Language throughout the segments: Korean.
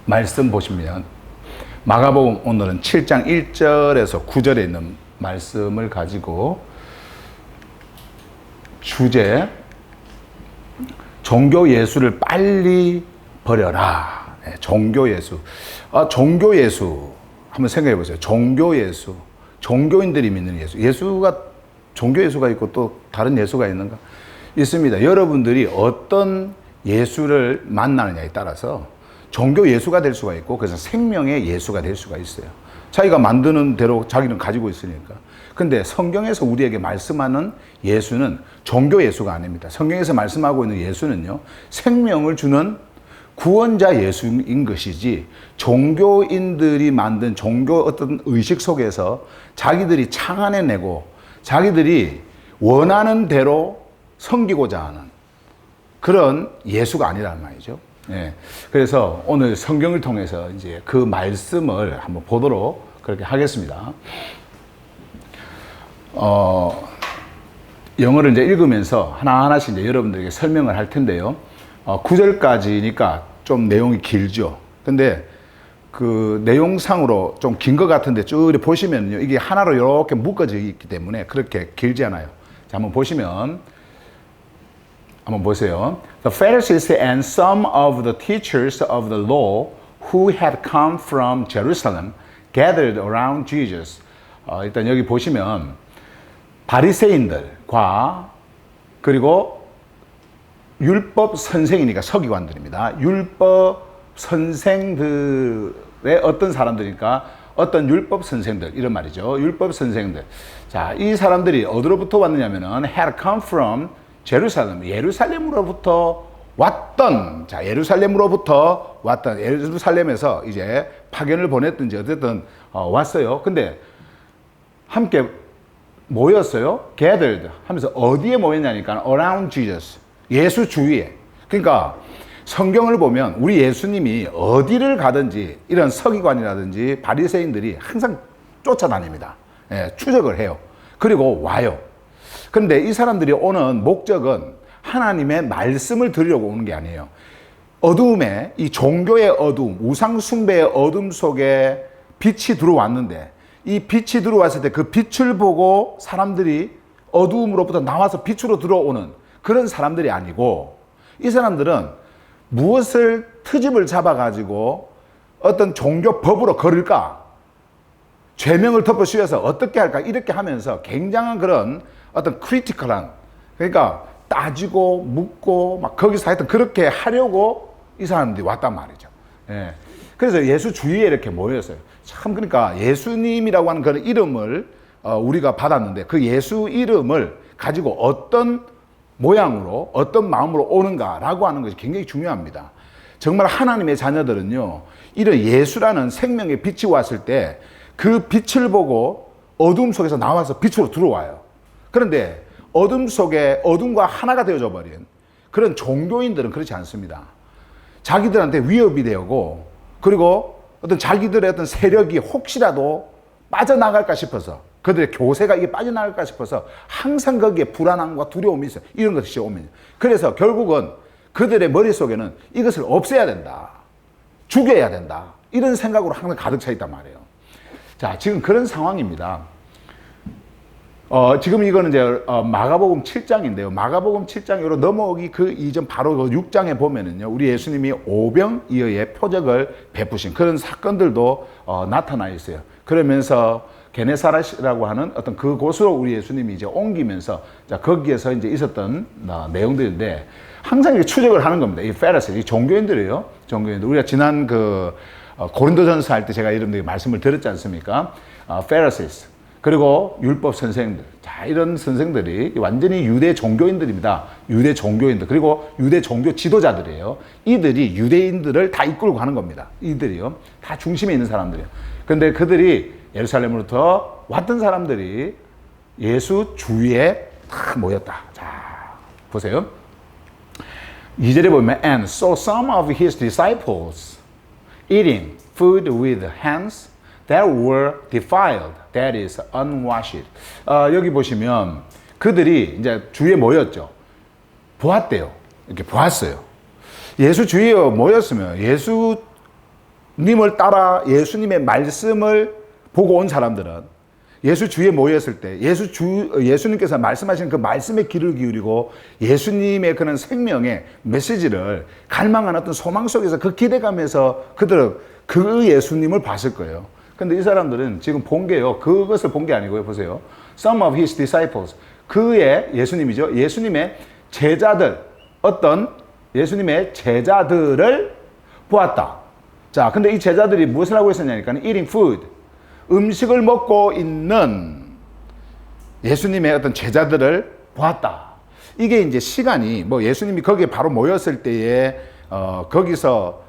말씀 보시면 마가복음 오늘은 7장 1절에서 9절에 있는 말씀을 가지고 주제 종교 예수를 빨리 버려라. 종교 예수. 종교 예수 한번 생각해 보세요. 종교 예수. 종교인들이 믿는 예수. 예수가 종교 예수가 있고 또 다른 예수가 있는가? 있습니다. 여러분들이 어떤 예수를 만나느냐에 따라서 종교 예수가 될 수가 있고 그래서 생명의 예수가 될 수가 있어요. 자기가 만드는 대로 자기는 가지고 있으니까. 근데 성경에서 우리에게 말씀하는 예수는 종교 예수가 아닙니다. 성경에서 말씀하고 있는 예수는요, 생명을 주는 구원자 예수인 것이지 종교인들이 만든 종교 어떤 의식 속에서 자기들이 창안해내고 자기들이 원하는 대로 섬기고자 하는 그런 예수가 아니란 말이죠. 예. 그래서 오늘 성경을 통해서 이제 그 말씀을 한번 보도록 그렇게 하겠습니다. 영어를 이제 읽으면서 하나하나씩 이제 여러분들에게 설명을 할 텐데요. 9절까지니까 좀 내용이 길죠. 근데 그 내용상으로 좀 긴 것 같은데 쭉 보시면요. 이게 하나로 이렇게 묶어져 있기 때문에 그렇게 길지 않아요. 자, 한번 보시면 한번 보세요. The Pharisees and some of the teachers of the law who had come from Jerusalem gathered around Jesus. 일단 여기 보시면 바리새인들과 그리고 율법 선생이니까 서기관들입니다. 율법 선생들의 어떤 사람들이니까 어떤 율법 선생들 이런 말이죠. 율법 선생들. 자, 이 사람들이 어디로부터 왔느냐면은 had come from 제루살렘, 예루살렘으로부터 왔던, 자, 예루살렘으로부터 왔던, 예루살렘에서 이제 파견을 보냈든지 어쨌든 왔어요. 근데 함께 모였어요. gathered 하면서 어디에 모였냐니까 around Jesus, 예수 주위에. 그러니까 성경을 보면 우리 예수님이 어디를 가든지 이런 서기관이라든지 바리새인들이 항상 쫓아다닙니다. 예, 추적을 해요. 그리고 와요. 그런데 이 사람들이 오는 목적은 하나님의 말씀을 들으려고 오는 게 아니에요. 어두움에, 이 종교의 어두움, 우상숭배의 어둠 속에 빛이 들어왔는데 이 빛이 들어왔을 때 그 빛을 보고 사람들이 어두움으로부터 나와서 빛으로 들어오는 그런 사람들이 아니고 이 사람들은 무엇을 트집을 잡아가지고 어떤 종교 법으로 걸을까? 죄명을 덮어 씌워서 어떻게 할까? 이렇게 하면서 굉장한 그런 어떤 크리티컬한, 그러니까 따지고 묻고 막 거기서 하여튼 그렇게 하려고 이 사람들이 왔단 말이죠. 예. 그래서 예수 주위에 이렇게 모였어요. 참, 그러니까 예수님이라고 하는 그런 이름을 우리가 받았는데 그 예수 이름을 가지고 어떤 모양으로 어떤 마음으로 오는가라고 하는 것이 굉장히 중요합니다. 정말 하나님의 자녀들은요, 이런 예수라는 생명의 빛이 왔을 때 그 빛을 보고 어둠 속에서 나와서 빛으로 들어와요. 그런데 어둠 속에 어둠과 하나가 되어져 버린 그런 종교인들은 그렇지 않습니다. 자기들한테 위협이 되고 그리고 어떤 자기들의 어떤 세력이 혹시라도 빠져나갈까 싶어서 그들의 교세가 이게 빠져나갈까 싶어서 항상 거기에 불안함과 두려움이 있어요. 이런 것이 오면. 그래서 결국은 그들의 머릿속에는 이것을 없애야 된다. 죽여야 된다. 이런 생각으로 항상 가득 차 있단 말이에요. 자, 지금 그런 상황입니다. 지금 이거는 이제 마가복음 7장인데요. 마가복음 7장으로 넘어오기 그 이전 바로 그 6장에 보면은요, 우리 예수님이 오병이어의 표적을 베푸신 그런 사건들도 나타나 있어요. 그러면서 게네사렛이라고 하는 어떤 그곳으로 우리 예수님이 이제 옮기면서 자, 거기에서 이제 있었던 내용들인데 항상 이렇게 추적을 하는 겁니다. 이 페리새, 이 종교인들이에요. 종교인들. 우리가 지난 그 고린도전서 할 때 제가 이름들 말씀을 드렸지 않습니까? 페리새스. 그리고 율법 선생들. 자, 이런 선생들이 완전히 유대 종교인들입니다. 유대 종교인들. 그리고 유대 종교 지도자들이에요. 이들이 유대인들을 다 이끌고 가는 겁니다. 이들이요. 다 중심에 있는 사람들이에요. 근데 그들이 예루살렘으로부터 왔던 사람들이 예수 주위에 다 모였다. 자, 보세요. 2절에 보면, and so some of his disciples eating food with hands that were defiled, that is unwashed. 여기 보시면 그들이 이제 주위에 모였죠. 보았대요. 이렇게 보았어요. 예수 주위에 모였으면 예수 예수님을 따라 예수님의 말씀을 보고 온 사람들은 예수 주위에 모였을 때 예수님께서 말씀하신 그 말씀에 귀를 기울이고 예수님의 그런 생명의 메시지를 갈망하는 어떤 소망 속에서 그 기대감에서 그들은 그 예수님을 봤을 거예요. 근데 이 사람들은 지금 본 게요, 그것을 본 게 아니고요. 보세요. Some of his disciples. 그의 예수님이죠. 예수님의 제자들, 어떤 예수님의 제자들을 보았다. 자, 근데 이 제자들이 무엇을 하고 있었냐니까, eating food. 음식을 먹고 있는 예수님의 어떤 제자들을 보았다. 이게 이제 시간이 뭐 예수님이 거기에 바로 모였을 때에 거기서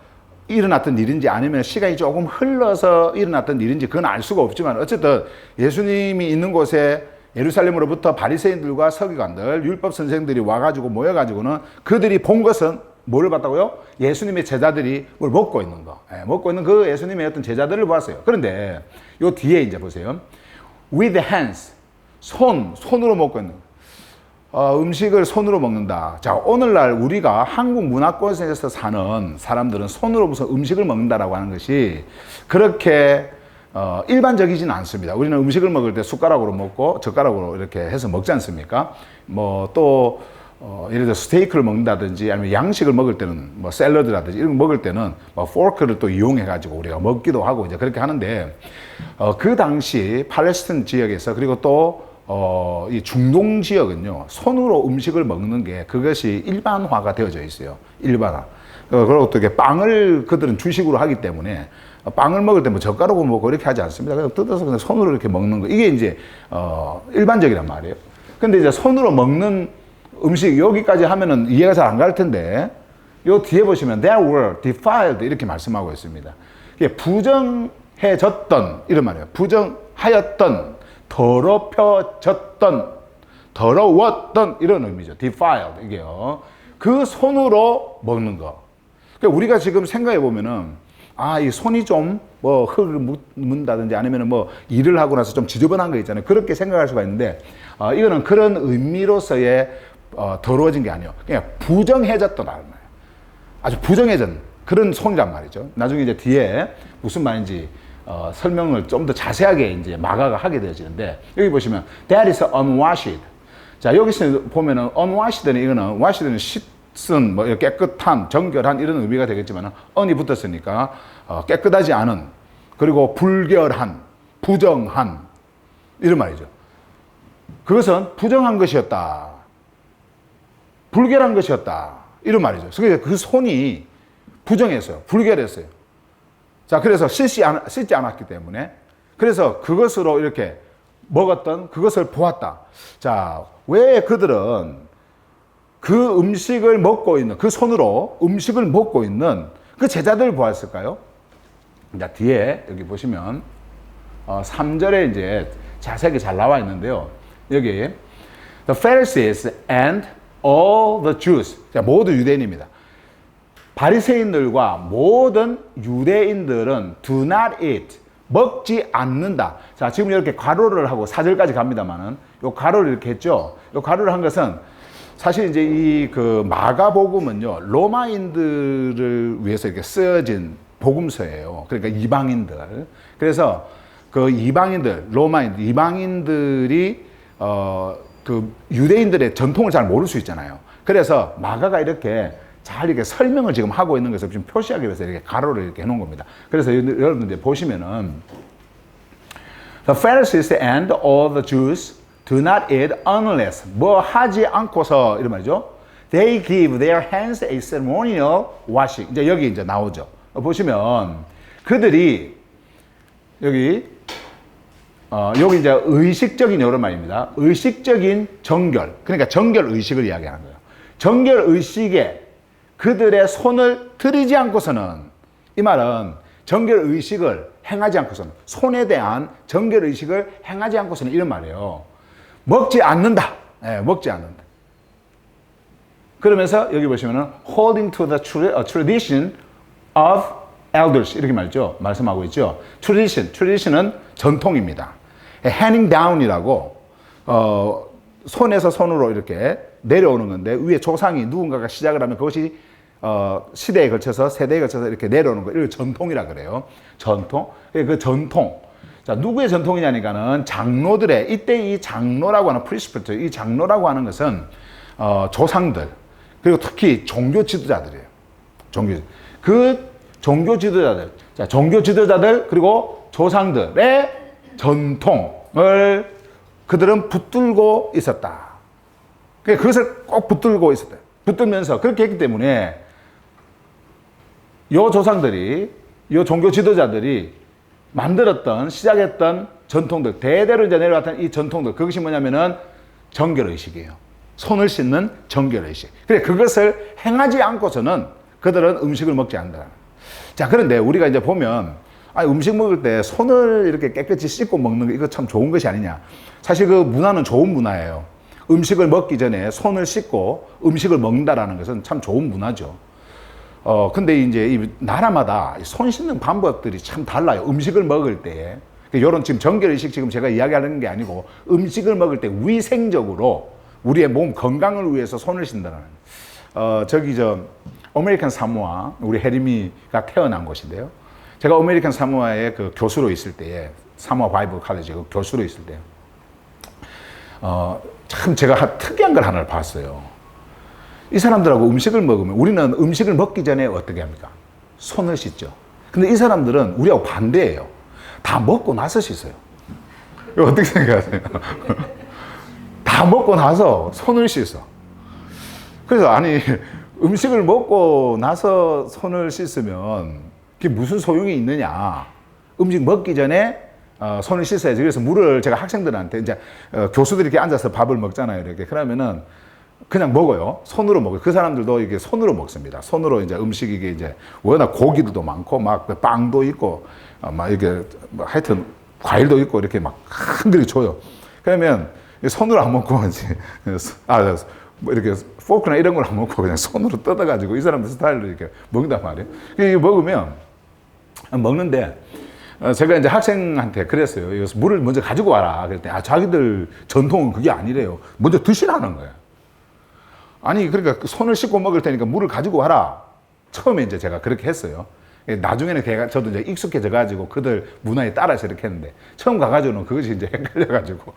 일어났던 일인지 아니면 시간이 조금 흘러서 일어났던 일인지 그건 알 수가 없지만 어쨌든 예수님이 있는 곳에 예루살렘으로부터 바리새인들과 서기관들, 율법 선생들이 와가지고 모여가지고는 그들이 본 것은 뭐를 봤다고요? 예수님의 제자들이 뭘 먹고 있는 거. 먹고 있는 그 예수님의 어떤 제자들을 보았어요. 그런데 요 뒤에 이제 보세요. With hands. 손으로 먹고 있는 거. 음식을 손으로 먹는다. 자, 오늘날 우리가 한국 문화권에서 사는 사람들은 손으로 무슨 음식을 먹는다라고 하는 것이 그렇게 일반적이진 않습니다. 우리는 음식을 먹을 때 숟가락으로 먹고 젓가락으로 이렇게 해서 먹지 않습니까? 뭐 또 예를 들어 스테이크를 먹는다든지 아니면 양식을 먹을 때는 뭐 샐러드라든지 이런 거 먹을 때는 뭐 포크를 또 이용해 가지고 우리가 먹기도 하고 이제 그렇게 하는데 그 당시 팔레스타인 지역에서 그리고 또 이 중동 지역은요, 손으로 음식을 먹는 게 그것이 일반화가 되어져 있어요. 일반화. 그리고 또 이게 빵을 그들은 주식으로 하기 때문에 빵을 먹을 때 뭐 젓가락으로 먹고 이렇게 하지 않습니다. 그냥 뜯어서 그냥 손으로 이렇게 먹는 거. 이게 이제 일반적이란 말이에요. 근데 이제 손으로 먹는 음식 여기까지 하면은 이해가 잘 안 갈 텐데 요 뒤에 보시면 they were defiled 이렇게 말씀하고 있습니다. 이게 부정해졌던 이런 말이에요. 부정하였던, 더럽혀졌던, 더러웠던 이런 의미죠. defiled 이게요. 그 손으로 먹는 거. 그러니까 우리가 지금 생각해 보면은 이 손이 좀 뭐 흙을 묻는다든지 아니면 뭐 일을 하고 나서 좀 지저분한 거 있잖아요. 그렇게 생각할 수가 있는데 이거는 그런 의미로서의 더러워진 게 아니에요. 그냥 부정해졌다라는 거예요. 아주 부정해진 그런 손이란 말이죠. 나중에 이제 뒤에 무슨 말인지 설명을 좀 더 자세하게 이제 마가가 하게 되어지는데 여기 보시면 that is unwashed. 자, 여기서 보면은 unwashed는 이거는 washed는 씻은 뭐 깨끗한, 정결한 이런 의미가 되겠지만 un이 붙었으니까 깨끗하지 않은, 그리고 불결한, 부정한 이런 말이죠. 그것은 부정한 것이었다. 불결한 것이었다. 이런 말이죠. 그래서 그 손이 부정했어요. 불결했어요. 자, 그래서 씻지 않았기 때문에 그래서 그것으로 이렇게 먹었던 그것을 보았다. 자, 왜 그들은 그 음식을 먹고 있는 그 손으로 음식을 먹고 있는 그 제자들을 보았을까요? 자, 뒤에 여기 보시면 3절에 이제 자세하게 잘 나와 있는데요. 여기 The Pharisees and all the Jews. 자, 모두 유대인입니다. 바리새인들과 모든 유대인들은 do not eat. 먹지 않는다. 자, 지금 이렇게 괄호를 하고 4절까지 갑니다만은 요 괄호를 이렇게 했죠. 요 괄호를 한 것은 사실 이제 이 그 마가복음은요, 로마인들을 위해서 이렇게 쓰여진 복음서예요. 그러니까 이방인들. 그래서 그 이방인들, 로마인들, 이방인들이 그 유대인들의 전통을 잘 모를 수 있잖아요. 그래서 마가가 이렇게 잘 이렇게 설명을 지금 하고 있는 것을 좀 표시하기 위해서 이렇게 가로를 이렇게 해놓은 겁니다. 그래서 여러분들 보시면은 The Pharisees and all the Jews do not eat unless 뭐 하지 않고서 이런 말이죠. They give their hands a ceremonial washing. 이제 여기 이제 나오죠. 보시면 그들이 여기 이제 의식적인 이런 말입니다. 의식적인 정결. 그러니까 정결 의식을 이야기하는 거예요. 정결 의식에 그들의 손을 들이지 않고서는, 이 말은 정결 의식을 행하지 않고서는, 손에 대한 정결 의식을 행하지 않고서는 이런 말이에요. 먹지 않는다. 네, 먹지 않는다. 그러면서 여기 보시면은 holding to the tradition of elders 이렇게 말씀하고 있죠. tradition은 전통입니다. handing down이라고 손에서 손으로 이렇게 내려오는 건데 위에 조상이 누군가가 시작을 하면 그것이 시대에 걸쳐서 세대에 걸쳐서 이렇게 내려오는 거 이걸 전통이라 그래요. 전통. 그 전통. 자, 누구의 전통이냐니까는 장로들의 이때 이 장로라고 하는 프리스프트, 이 장로라고 하는 것은 조상들 그리고 특히 종교 지도자들이에요. 종교 지도자들. 자, 종교 지도자들 그리고 조상들의 전통을 그들은 붙들고 있었다. 그것을 꼭 붙들고 있었다. 붙들면서 그렇게 했기 때문에 요 조상들이, 요 종교 지도자들이 만들었던, 시작했던 전통들, 대대로 이제 내려왔던 이 전통들, 그것이 뭐냐면은 정결의식이에요. 손을 씻는 정결의식. 그래, 그것을 행하지 않고서는 그들은 음식을 먹지 않는다. 자, 그런데 우리가 이제 보면, 음식 먹을 때 손을 이렇게 깨끗이 씻고 먹는 거, 이거 참 좋은 것이 아니냐. 사실 그 문화는 좋은 문화예요. 음식을 먹기 전에 손을 씻고 음식을 먹는다라는 것은 참 좋은 문화죠. 근데 이제 이 나라마다 손 씻는 방법들이 참 달라요. 음식을 먹을 때. 요런 지금 정결의식 지금 제가 이야기하는 게 아니고 음식을 먹을 때 위생적으로 우리의 몸 건강을 위해서 손을 씻는다는. 아메리칸 사모아, 우리 혜림이가 태어난 곳인데요. 제가 아메리칸 사모아의 그 교수로 있을 때에, 사모아 바이블 칼리지 그 교수로 있을 때, 참 제가 특이한 걸 하나를 봤어요. 이 사람들하고 음식을 먹으면 우리는 음식을 먹기 전에 어떻게 합니까? 손을 씻죠. 근데 이 사람들은 우리하고 반대예요. 다 먹고 나서 씻어요. 이거 어떻게 생각하세요? 다 먹고 나서 손을 씻어. 그래서 아니 음식을 먹고 나서 손을 씻으면 그게 무슨 소용이 있느냐. 음식 먹기 전에 손을 씻어야지. 그래서 물을 제가 학생들한테 이제 교수들이 이렇게 앉아서 밥을 먹잖아요. 이렇게. 그러면은 그냥 먹어요. 손으로 먹어요. 그 사람들도 이게 손으로 먹습니다. 손으로 이제 음식 이게 이제 워낙 고기도 많고 막 빵도 있고 막 이게 하여튼 과일도 있고 이렇게 막 한 그릇 줘요. 그러면 손으로 안 먹고 이제 뭐 이렇게 포크나 이런 걸 안 먹고 그냥 손으로 뜯어가지고 이 사람들 스타일로 이렇게 먹는단 말이에요. 이게 먹으면 먹는데 제가 이제 학생한테 그랬어요. 이거 물을 먼저 가지고 와라. 그랬더니 자기들 전통은 그게 아니래요. 먼저 드시라는 거예요. 아니 그러니까 손을 씻고 먹을 테니까 물을 가지고 와라. 처음에 이제 제가 그렇게 했어요. 나중에는 저도 이제 익숙해져 가지고 그들 문화에 따라서 이렇게 했는데 처음 가가지고는 그것이 이제 헷갈려 가지고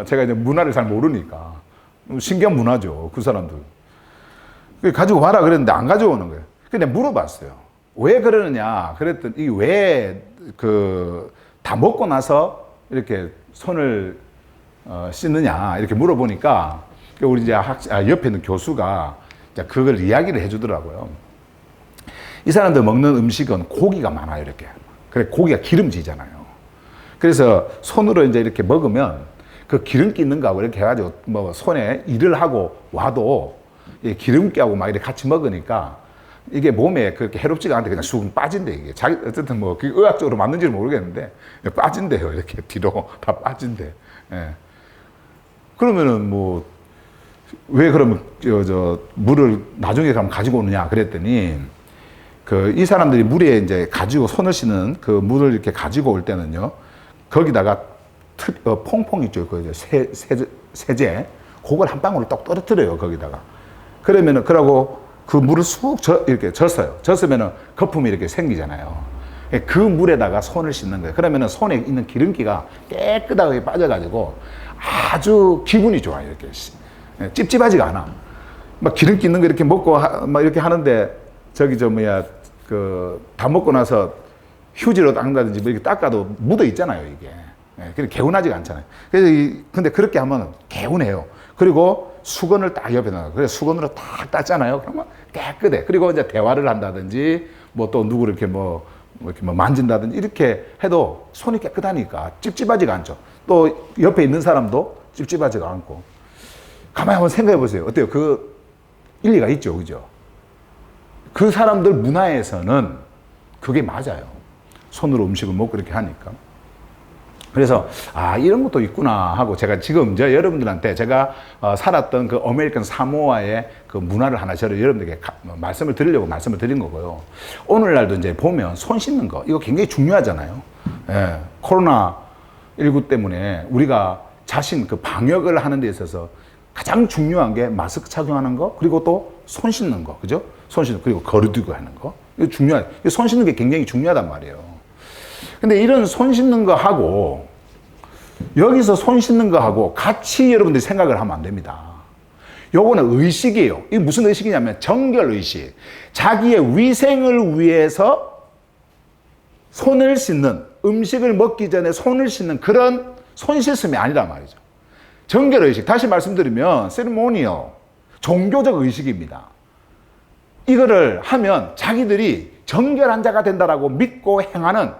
제가 이제 문화를 잘 모르니까 신기한 문화죠 그 사람들. 가지고 와라 그랬는데 안 가져오는 거예요. 근데 물어봤어요. 왜 그러느냐 그랬더니 이 왜 다 먹고 나서 이렇게 손을 씻느냐 이렇게 물어보니까 우리 이제 옆에 있는 교수가 그걸 이야기를 해주더라고요. 이 사람들 먹는 음식은 고기가 많아요, 이렇게. 그래, 고기가 기름지잖아요. 그래서 손으로 이제 이렇게 먹으면 그 기름기 있는 거하고 이렇게 해가지고 뭐 손에 일을 하고 와도 기름기하고 막 이렇게 같이 먹으니까 이게 몸에 그렇게 해롭지가 않은데 그냥 쑥 빠진대, 이게. 어쨌든 뭐, 그게 의학적으로 맞는지는 모르겠는데 빠진대요, 이렇게 뒤로 다 빠진대. 예. 그러면은 뭐, 왜 그러면 물을 나중에 그럼 가지고 오느냐 그랬더니 이 사람들이 물에 이제 가지고 손을 씻는 그 물을 이렇게 가지고 올 때는요 거기다가 퐁퐁 있죠 그 세제 그걸 한 방울을 똑 떨어뜨려요 거기다가. 그러면은 그러고 그 물을 쑥 이렇게 젖어요. 젖으면은 거품이 이렇게 생기잖아요. 그 물에다가 손을 씻는 거예요. 그러면은 손에 있는 기름기가 깨끗하게 빠져가지고 아주 기분이 좋아요. 이렇게 찝찝하지가 않아. 막 기름기 있는 거 이렇게 먹고 막 이렇게 하는데 다 먹고 나서 휴지로 닦는다든지 뭐 이렇게 닦아도 묻어 있잖아요, 이게. 그래 개운하지가 않잖아요. 그래서 근데 그렇게 하면 개운해요. 그리고 수건을 딱 옆에 놔. 그래서 수건으로 딱 닦잖아요. 그러면 깨끗해. 그리고 이제 대화를 한다든지 뭐 또 누구 이렇게 이렇게 만진다든지 이렇게 해도 손이 깨끗하니까 찝찝하지가 않죠. 또 옆에 있는 사람도 찝찝하지가 않고. 가만히 한번 생각해 보세요. 어때요? 그 일리가 있죠, 그죠? 그 사람들 문화에서는 그게 맞아요. 손으로 음식을 먹고 이렇게 하니까. 그래서 이런 것도 있구나 하고 제가 지금 여러분들한테 제가 살았던 그 아메리칸 사모아의 그 문화를 하나 여러분들에게 말씀을 드리려고 말씀을 드린 거고요. 오늘날도 이제 보면 손 씻는 거 이거 굉장히 중요하잖아요. 예, 코로나19 때문에 우리가 자신 그 방역을 하는 데 있어서 가장 중요한 게 마스크 착용하는 거, 그리고 또 손 씻는 거, 그죠? 손 씻는 거, 그리고 거리두기 하는 거. 이거 중요해. 손 씻는 게 굉장히 중요하단 말이에요. 근데 이런 손 씻는 거 하고, 여기서 손 씻는 거 하고 같이 여러분들이 생각을 하면 안 됩니다. 요거는 의식이에요. 이게 무슨 의식이냐면 정결의식. 자기의 위생을 위해서 손을 씻는, 음식을 먹기 전에 손을 씻는 그런 손 씻음이 아니란 말이죠. 정결의식. 다시 말씀드리면 세리모니얼, 종교적 의식입니다. 이거를 하면 자기들이 정결한 자가 된다라고 믿고 행하는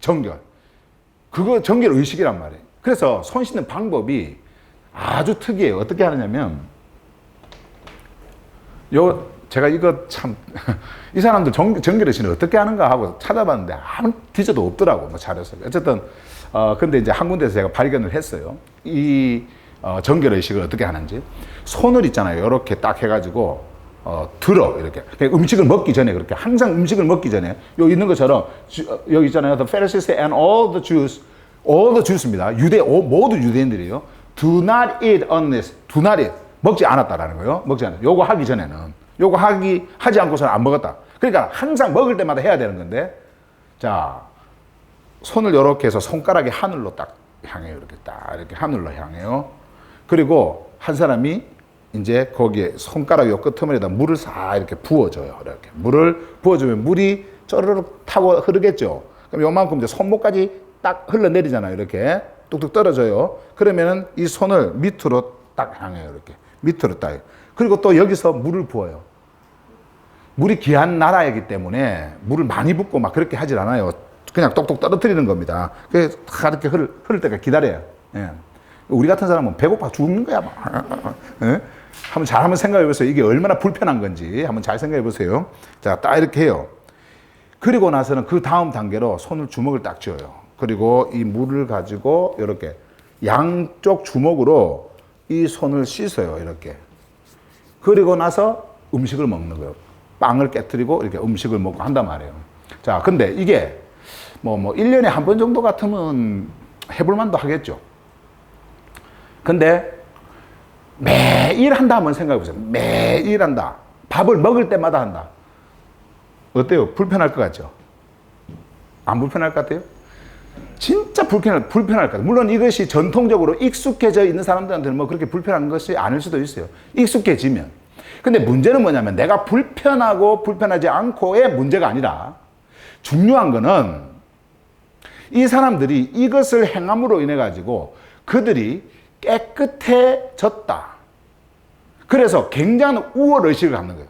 정결. 그거 정결의식이란 말이에요. 그래서 손 씻는 방법이 아주 특이해요. 어떻게 하느냐면, 제가 이거 참, 이 사람들 정결의식을 어떻게 하는가 하고 찾아봤는데 아무 뒤져도 없더라고. 뭐 잘했어요. 어쨌든, 근데 이제 한 군데서 제가 발견을 했어요. 정결의식을 어떻게 하는지. 손을 있잖아요. 이렇게 딱 해가지고, 들어, 이렇게. 음식을 먹기 전에, 그렇게. 항상 음식을 먹기 전에, 여기 있는 것처럼, 여기 있잖아요. The Pharisees and all the Jews입니다. 모두 유대인들이에요. Do not eat unless, do not eat. 먹지 않았다라는 거예요. 먹지 않았다. 요거 하기 전에는. 요거 하지 않고서는 안 먹었다. 그러니까 항상 먹을 때마다 해야 되는 건데, 자, 손을 이렇게 해서 손가락이 하늘로 딱 향해요. 이렇게 딱, 이렇게 하늘로 향해요. 그리고 한 사람이 이제 거기에 손가락 요 끄트머리에다 물을 싹 이렇게 부어줘요. 이렇게. 물을 부어주면 물이 쪼르륵 타고 흐르겠죠. 그럼 요만큼 이제 손목까지 딱 흘러내리잖아요. 이렇게 뚝뚝 떨어져요. 그러면은 이 손을 밑으로 딱 향해요. 이렇게 밑으로 딱. 그리고 또 여기서 물을 부어요. 물이 귀한 나라이기 때문에 물을 많이 붓고 막 그렇게 하질 않아요. 그냥 똑똑 떨어뜨리는 겁니다. 그래서 다 이렇게 흐를 때까지 기다려요. 예. 우리 같은 사람은 배고파 죽는 거야. 막. 예? 한번 생각해 보세요. 이게 얼마나 불편한 건지 한번 잘 생각해 보세요. 자, 딱 이렇게 해요. 그리고 나서는 그 다음 단계로 손을 주먹을 딱 쥐어요. 그리고 이 물을 가지고 이렇게 양쪽 주먹으로 이 손을 씻어요. 이렇게. 그리고 나서 음식을 먹는 거예요. 빵을 깨뜨리고 이렇게 음식을 먹고 한단 말이에요. 자, 근데 이게 뭐 1년에 한 번 정도 같으면 해볼 만도 하겠죠. 근데 매일 한다 한번 생각해 보세요. 매일 한다. 밥을 먹을 때마다 한다. 어때요? 불편할 것 같죠? 안 불편할 것 같아요? 진짜 불편할 것 같아요. 물론 이것이 전통적으로 익숙해져 있는 사람들한테는 뭐 그렇게 불편한 것이 아닐 수도 있어요. 익숙해지면. 근데 문제는 뭐냐면 내가 불편하고 불편하지 않고의 문제가 아니라 중요한 거는 이 사람들이 이것을 행함으로 인해 가지고 그들이 깨끗해졌다. 그래서 굉장한 우월의식을 갖는 거예요.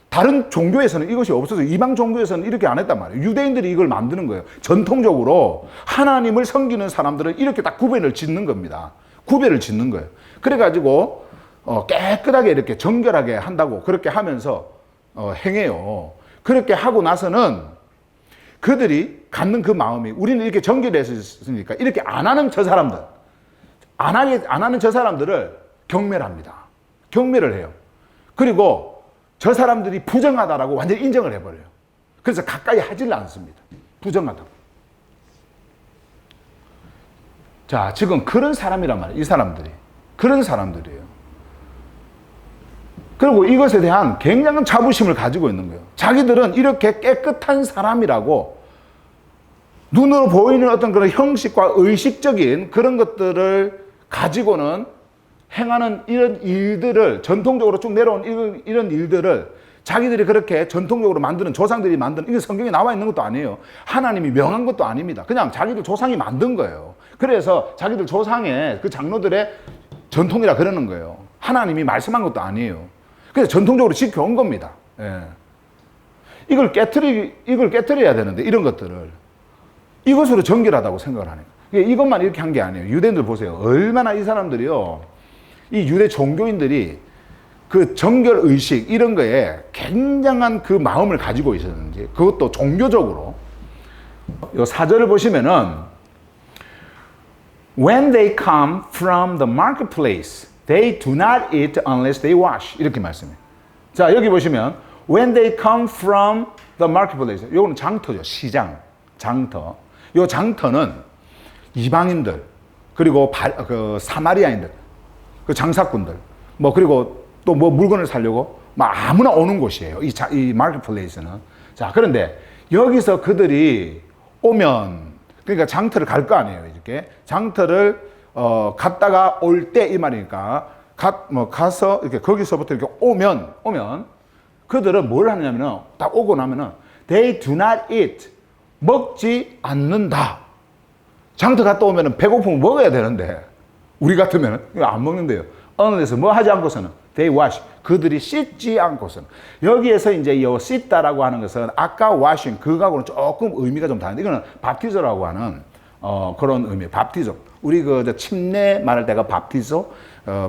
다른 종교에서는 이것이 없어서 이방 종교에서는 이렇게 안 했단 말이에요. 유대인들이 이걸 만드는 거예요. 전통적으로 하나님을 섬기는 사람들은 이렇게 딱 구별을 짓는 겁니다. 구별을 짓는 거예요. 그래가지고 깨끗하게 이렇게 정결하게 한다고 그렇게 하면서 행해요. 그렇게 하고 나서는 그들이 갖는 그 마음이 우리는 이렇게 정결했으니까 이렇게 안 하는 저 사람들 안 하는 저 사람들을 경멸합니다. 경멸을 해요. 그리고 저 사람들이 부정하다라고 완전히 인정을 해버려요. 그래서 가까이 하질 않습니다. 부정하다고. 자, 지금 그런 사람이란 말이에요. 이 사람들이. 그런 사람들이에요. 그리고 이것에 대한 굉장한 자부심을 가지고 있는 거예요. 자기들은 이렇게 깨끗한 사람이라고 눈으로 보이는 어떤 그런 형식과 의식적인 그런 것들을 가지고는 행하는 이런 일들을 전통적으로 쭉 내려온 이런 일들을 자기들이 그렇게 전통적으로 만드는 조상들이 만드는 이게 성경에 나와 있는 것도 아니에요. 하나님이 명한 것도 아닙니다. 그냥 자기들 조상이 만든 거예요. 그래서 자기들 조상의 그 장로들의 전통이라 그러는 거예요. 하나님이 말씀한 것도 아니에요. 그래서 전통적으로 지켜온 겁니다. 예. 이걸 깨트려야 되는데 이런 것들을 이것으로 정결하다고 생각을 하니까 이것만 이렇게 한 게 아니에요. 유대인들 보세요. 얼마나 이 사람들이요. 이 유대 종교인들이 그 정결 의식 이런 거에 굉장한 그 마음을 가지고 있었는지 그것도 종교적으로 요 4절을 보시면은 When they come from the marketplace, they do not eat unless they wash. 이렇게 말씀해요. 자, 여기 보시면 When they come from the marketplace. 요거는 장터죠. 시장, 장터. 요 장터는 이방인들 그리고 그 사마리아인들 그 장사꾼들 뭐 그리고 또 뭐 물건을 사려고 막 아무나 오는 곳이에요. 이 마켓플레이스는. 자, 그런데 여기서 그들이 오면 그러니까 장터를 갈 거 아니에요. 이렇게 장터를 갔다가 올 때 이 말이니까 가서 이렇게 거기서부터 이렇게 오면 그들은 뭘 하냐면은 딱 오고 나면은 they do not eat 먹지 않는다. 장터 갔다 오면은 배고프면 먹어야 되는데 우리 같으면은 이거 안 먹는데요. 어느 데서 뭐 하지 않고서는 they wash 그들이 씻지 않고서는 여기에서 이제 이 씻다라고 하는 것은 아까 washing 그거하고는 조금 의미가 좀 다른데 이거는 밥티저라고 하는 그런 의미. 밥티저 우리 그 침례 말할 때가 밥티저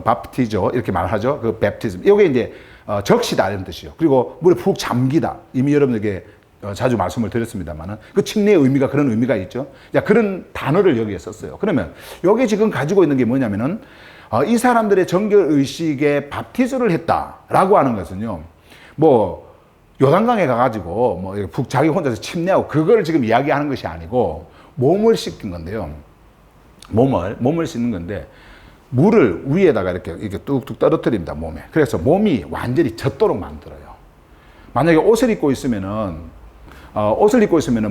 밥티저 이렇게 말하죠. 그 맵티즘 이게 이제 적시다 이런 뜻이죠. 그리고 물에 푹 잠기다 이미 여러분에게 자주 말씀을 드렸습니다만은 그 침례의 의미가 그런 의미가 있죠. 자, 그런 단어를 여기에 썼어요. 그러면 여기 지금 가지고 있는 게 뭐냐면은 이 사람들의 정결 의식에 밥티즈를 했다라고 하는 것은요. 뭐 요단강에 가가지고 뭐 푹 자기 혼자서 침례하고 그거를 지금 이야기하는 것이 아니고 몸을 씻긴 건데요. 몸을 씻는 건데 물을 위에다가 이렇게 뚝뚝 떨어뜨립니다 몸에. 그래서 몸이 완전히 젖도록 만들어요. 만약에 옷을 입고 있으면은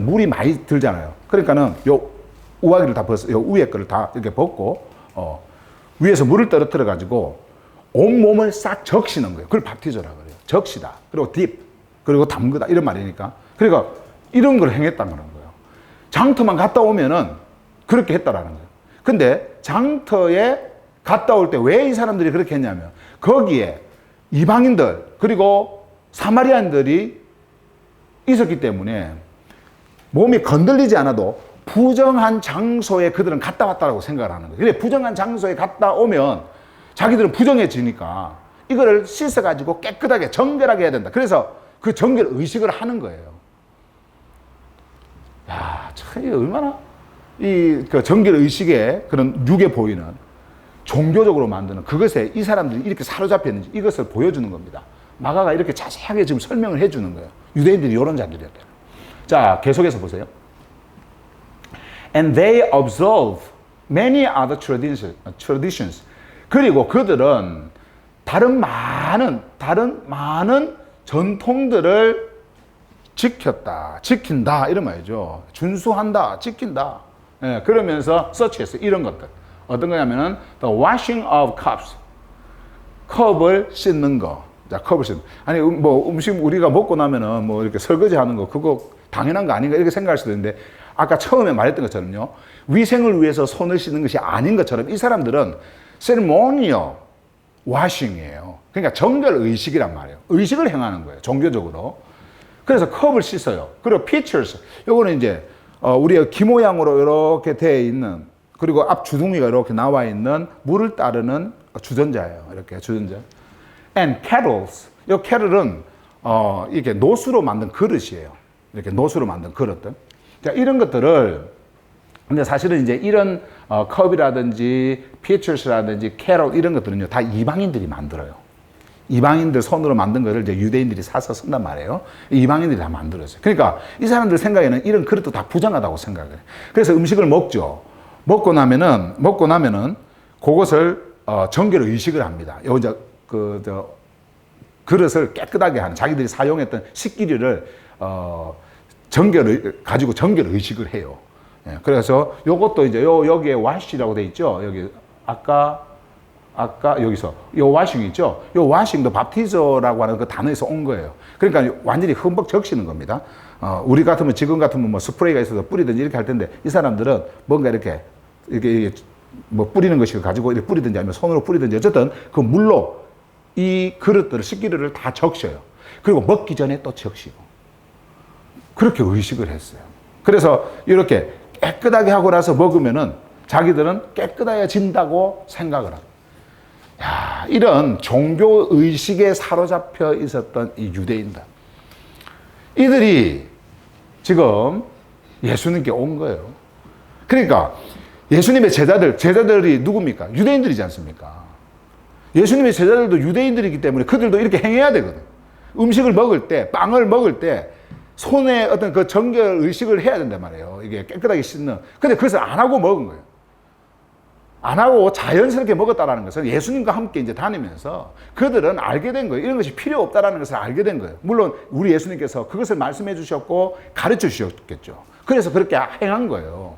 물이 많이 들잖아요. 그러니까는 요 우아기를 다 벗어, 요 위에 거를 다 이렇게 벗고 위에서 물을 떨어뜨려 가지고 온 몸을 싹 적시는 거예요. 그걸 밥티저라고 그래요. 적시다. 그리고 딥. 그리고 담그다. 이런 말이니까. 그러니까 이런 걸 행했다는 거예요. 장터만 갔다 오면은 그렇게 했다라는 거예요. 근데 장터에 갔다 올 때 왜 이 사람들이 그렇게 했냐면 거기에 이방인들 그리고 사마리아인들이 있었기 때문에 몸이 건들리지 않아도 부정한 장소에 그들은 갔다 왔다고 생각을 하는 거예요. 근데 부정한 장소에 갔다 오면 자기들은 부정해지니까 이거를 씻어가지고 깨끗하게 정결하게 해야 된다. 그래서 그 정결 의식을 하는 거예요. 야, 참, 이게 얼마나 그 정결 의식에 그런 육에 보이는 종교적으로 만드는 그것에 이 사람들이 이렇게 사로잡혀 있는지 이것을 보여주는 겁니다. 마가가 이렇게 자세하게 지금 설명을 해주는 거예요. 유대인들이 이런 자들이었대요. 자, 계속해서 보세요. And they observe many other traditions. 그리고 그들은 다른 많은 전통들을 지킨다 이런 말이죠. 준수한다, 지킨다. 예, 그러면서 서치했어요. 이런 것들. 어떤 거냐면은 the washing of cups. 컵을 씻는 거. 자, 컵을 씻는. 아니 뭐 음식 우리가 먹고 나면은 뭐 이렇게 설거지 하는 거 그거 당연한 거 아닌가 이렇게 생각할 수도 있는데 아까 처음에 말했던 것처럼요. 위생을 위해서 손을 씻는 것이 아닌 것처럼 이 사람들은 ceremonial washing이에요. 그러니까 정결 의식이란 말이에요. 의식을 행하는 거예요. 종교적으로. 그래서 컵을 씻어요. 그리고 pitchers. 요거는 이제 우리가 기 모양으로 이렇게 되어 있는 그리고 앞 주둥이가 이렇게 나와 있는 물을 따르는 주전자예요. 이렇게 주전자. And kettles. 이 kettle은 이게 노수로 만든 그릇이에요. 이렇게 노수로 만든 그릇들. 자, 이런 것들을 근데 사실은 이제 이런 컵이라든지 pitchers라든지 kettle 이런 것들은요 다 이방인들이 만들어요. 이방인들 손으로 만든 거를 이제 유대인들이 사서 쓴단 말이에요. 이방인들이 다 만들었어요. 그러니까 이 사람들 생각에는 이런 그릇도 다 부정하다고 생각해요. 그래서 음식을 먹죠. 먹고 나면은 그것을 정결 의식을 합니다. 여기 그릇을 깨끗하게 하는 자기들이 사용했던 식기류를 가지고 정결 의식을 해요. 예, 그래서 요것도 이제 여기에 wash라고 돼 있죠. 여기 아까 여기서 요 washing 있죠. 요 washing도 밥티저라고 하는 그 단어에서 온 거예요. 그러니까 완전히 흠뻑 적시는 겁니다. 우리 같으면 지금 같으면 뭐 스프레이가 있어서 뿌리든지 이렇게 할 텐데 이 사람들은 뭔가 이렇게 뭐 뿌리는 것을 가지고 이렇게 뿌리든지 아니면 손으로 뿌리든지 어쨌든 그 물로 이 그릇들을 식기류를 다 적셔요. 그리고 먹기 전에 또 적시고 그렇게 의식을 했어요. 그래서 이렇게 깨끗하게 하고 나서 먹으면은 자기들은 깨끗해진다고 생각을 합니다. 야, 이런 종교 의식에 사로잡혀 있었던 이 유대인들. 이들이 지금 예수님께 온 거예요. 그러니까 예수님의 제자들이 누굽니까? 유대인들이지 않습니까? 예수님의 제자들도 유대인들이기 때문에 그들도 이렇게 행해야 되거든. 음식을 먹을 때, 빵을 먹을 때 손에 어떤 그 정결 의식을 해야 된단 말이에요. 이게 깨끗하게 씻는. 근데 그것을 안 하고 먹은 거예요. 안 하고 자연스럽게 먹었다라는 것은 예수님과 함께 이제 다니면서 그들은 알게 된 거예요. 이런 것이 필요 없다라는 것을 알게 된 거예요. 물론 우리 예수님께서 그것을 말씀해 주셨고 가르쳐 주셨겠죠. 그래서 그렇게 행한 거예요.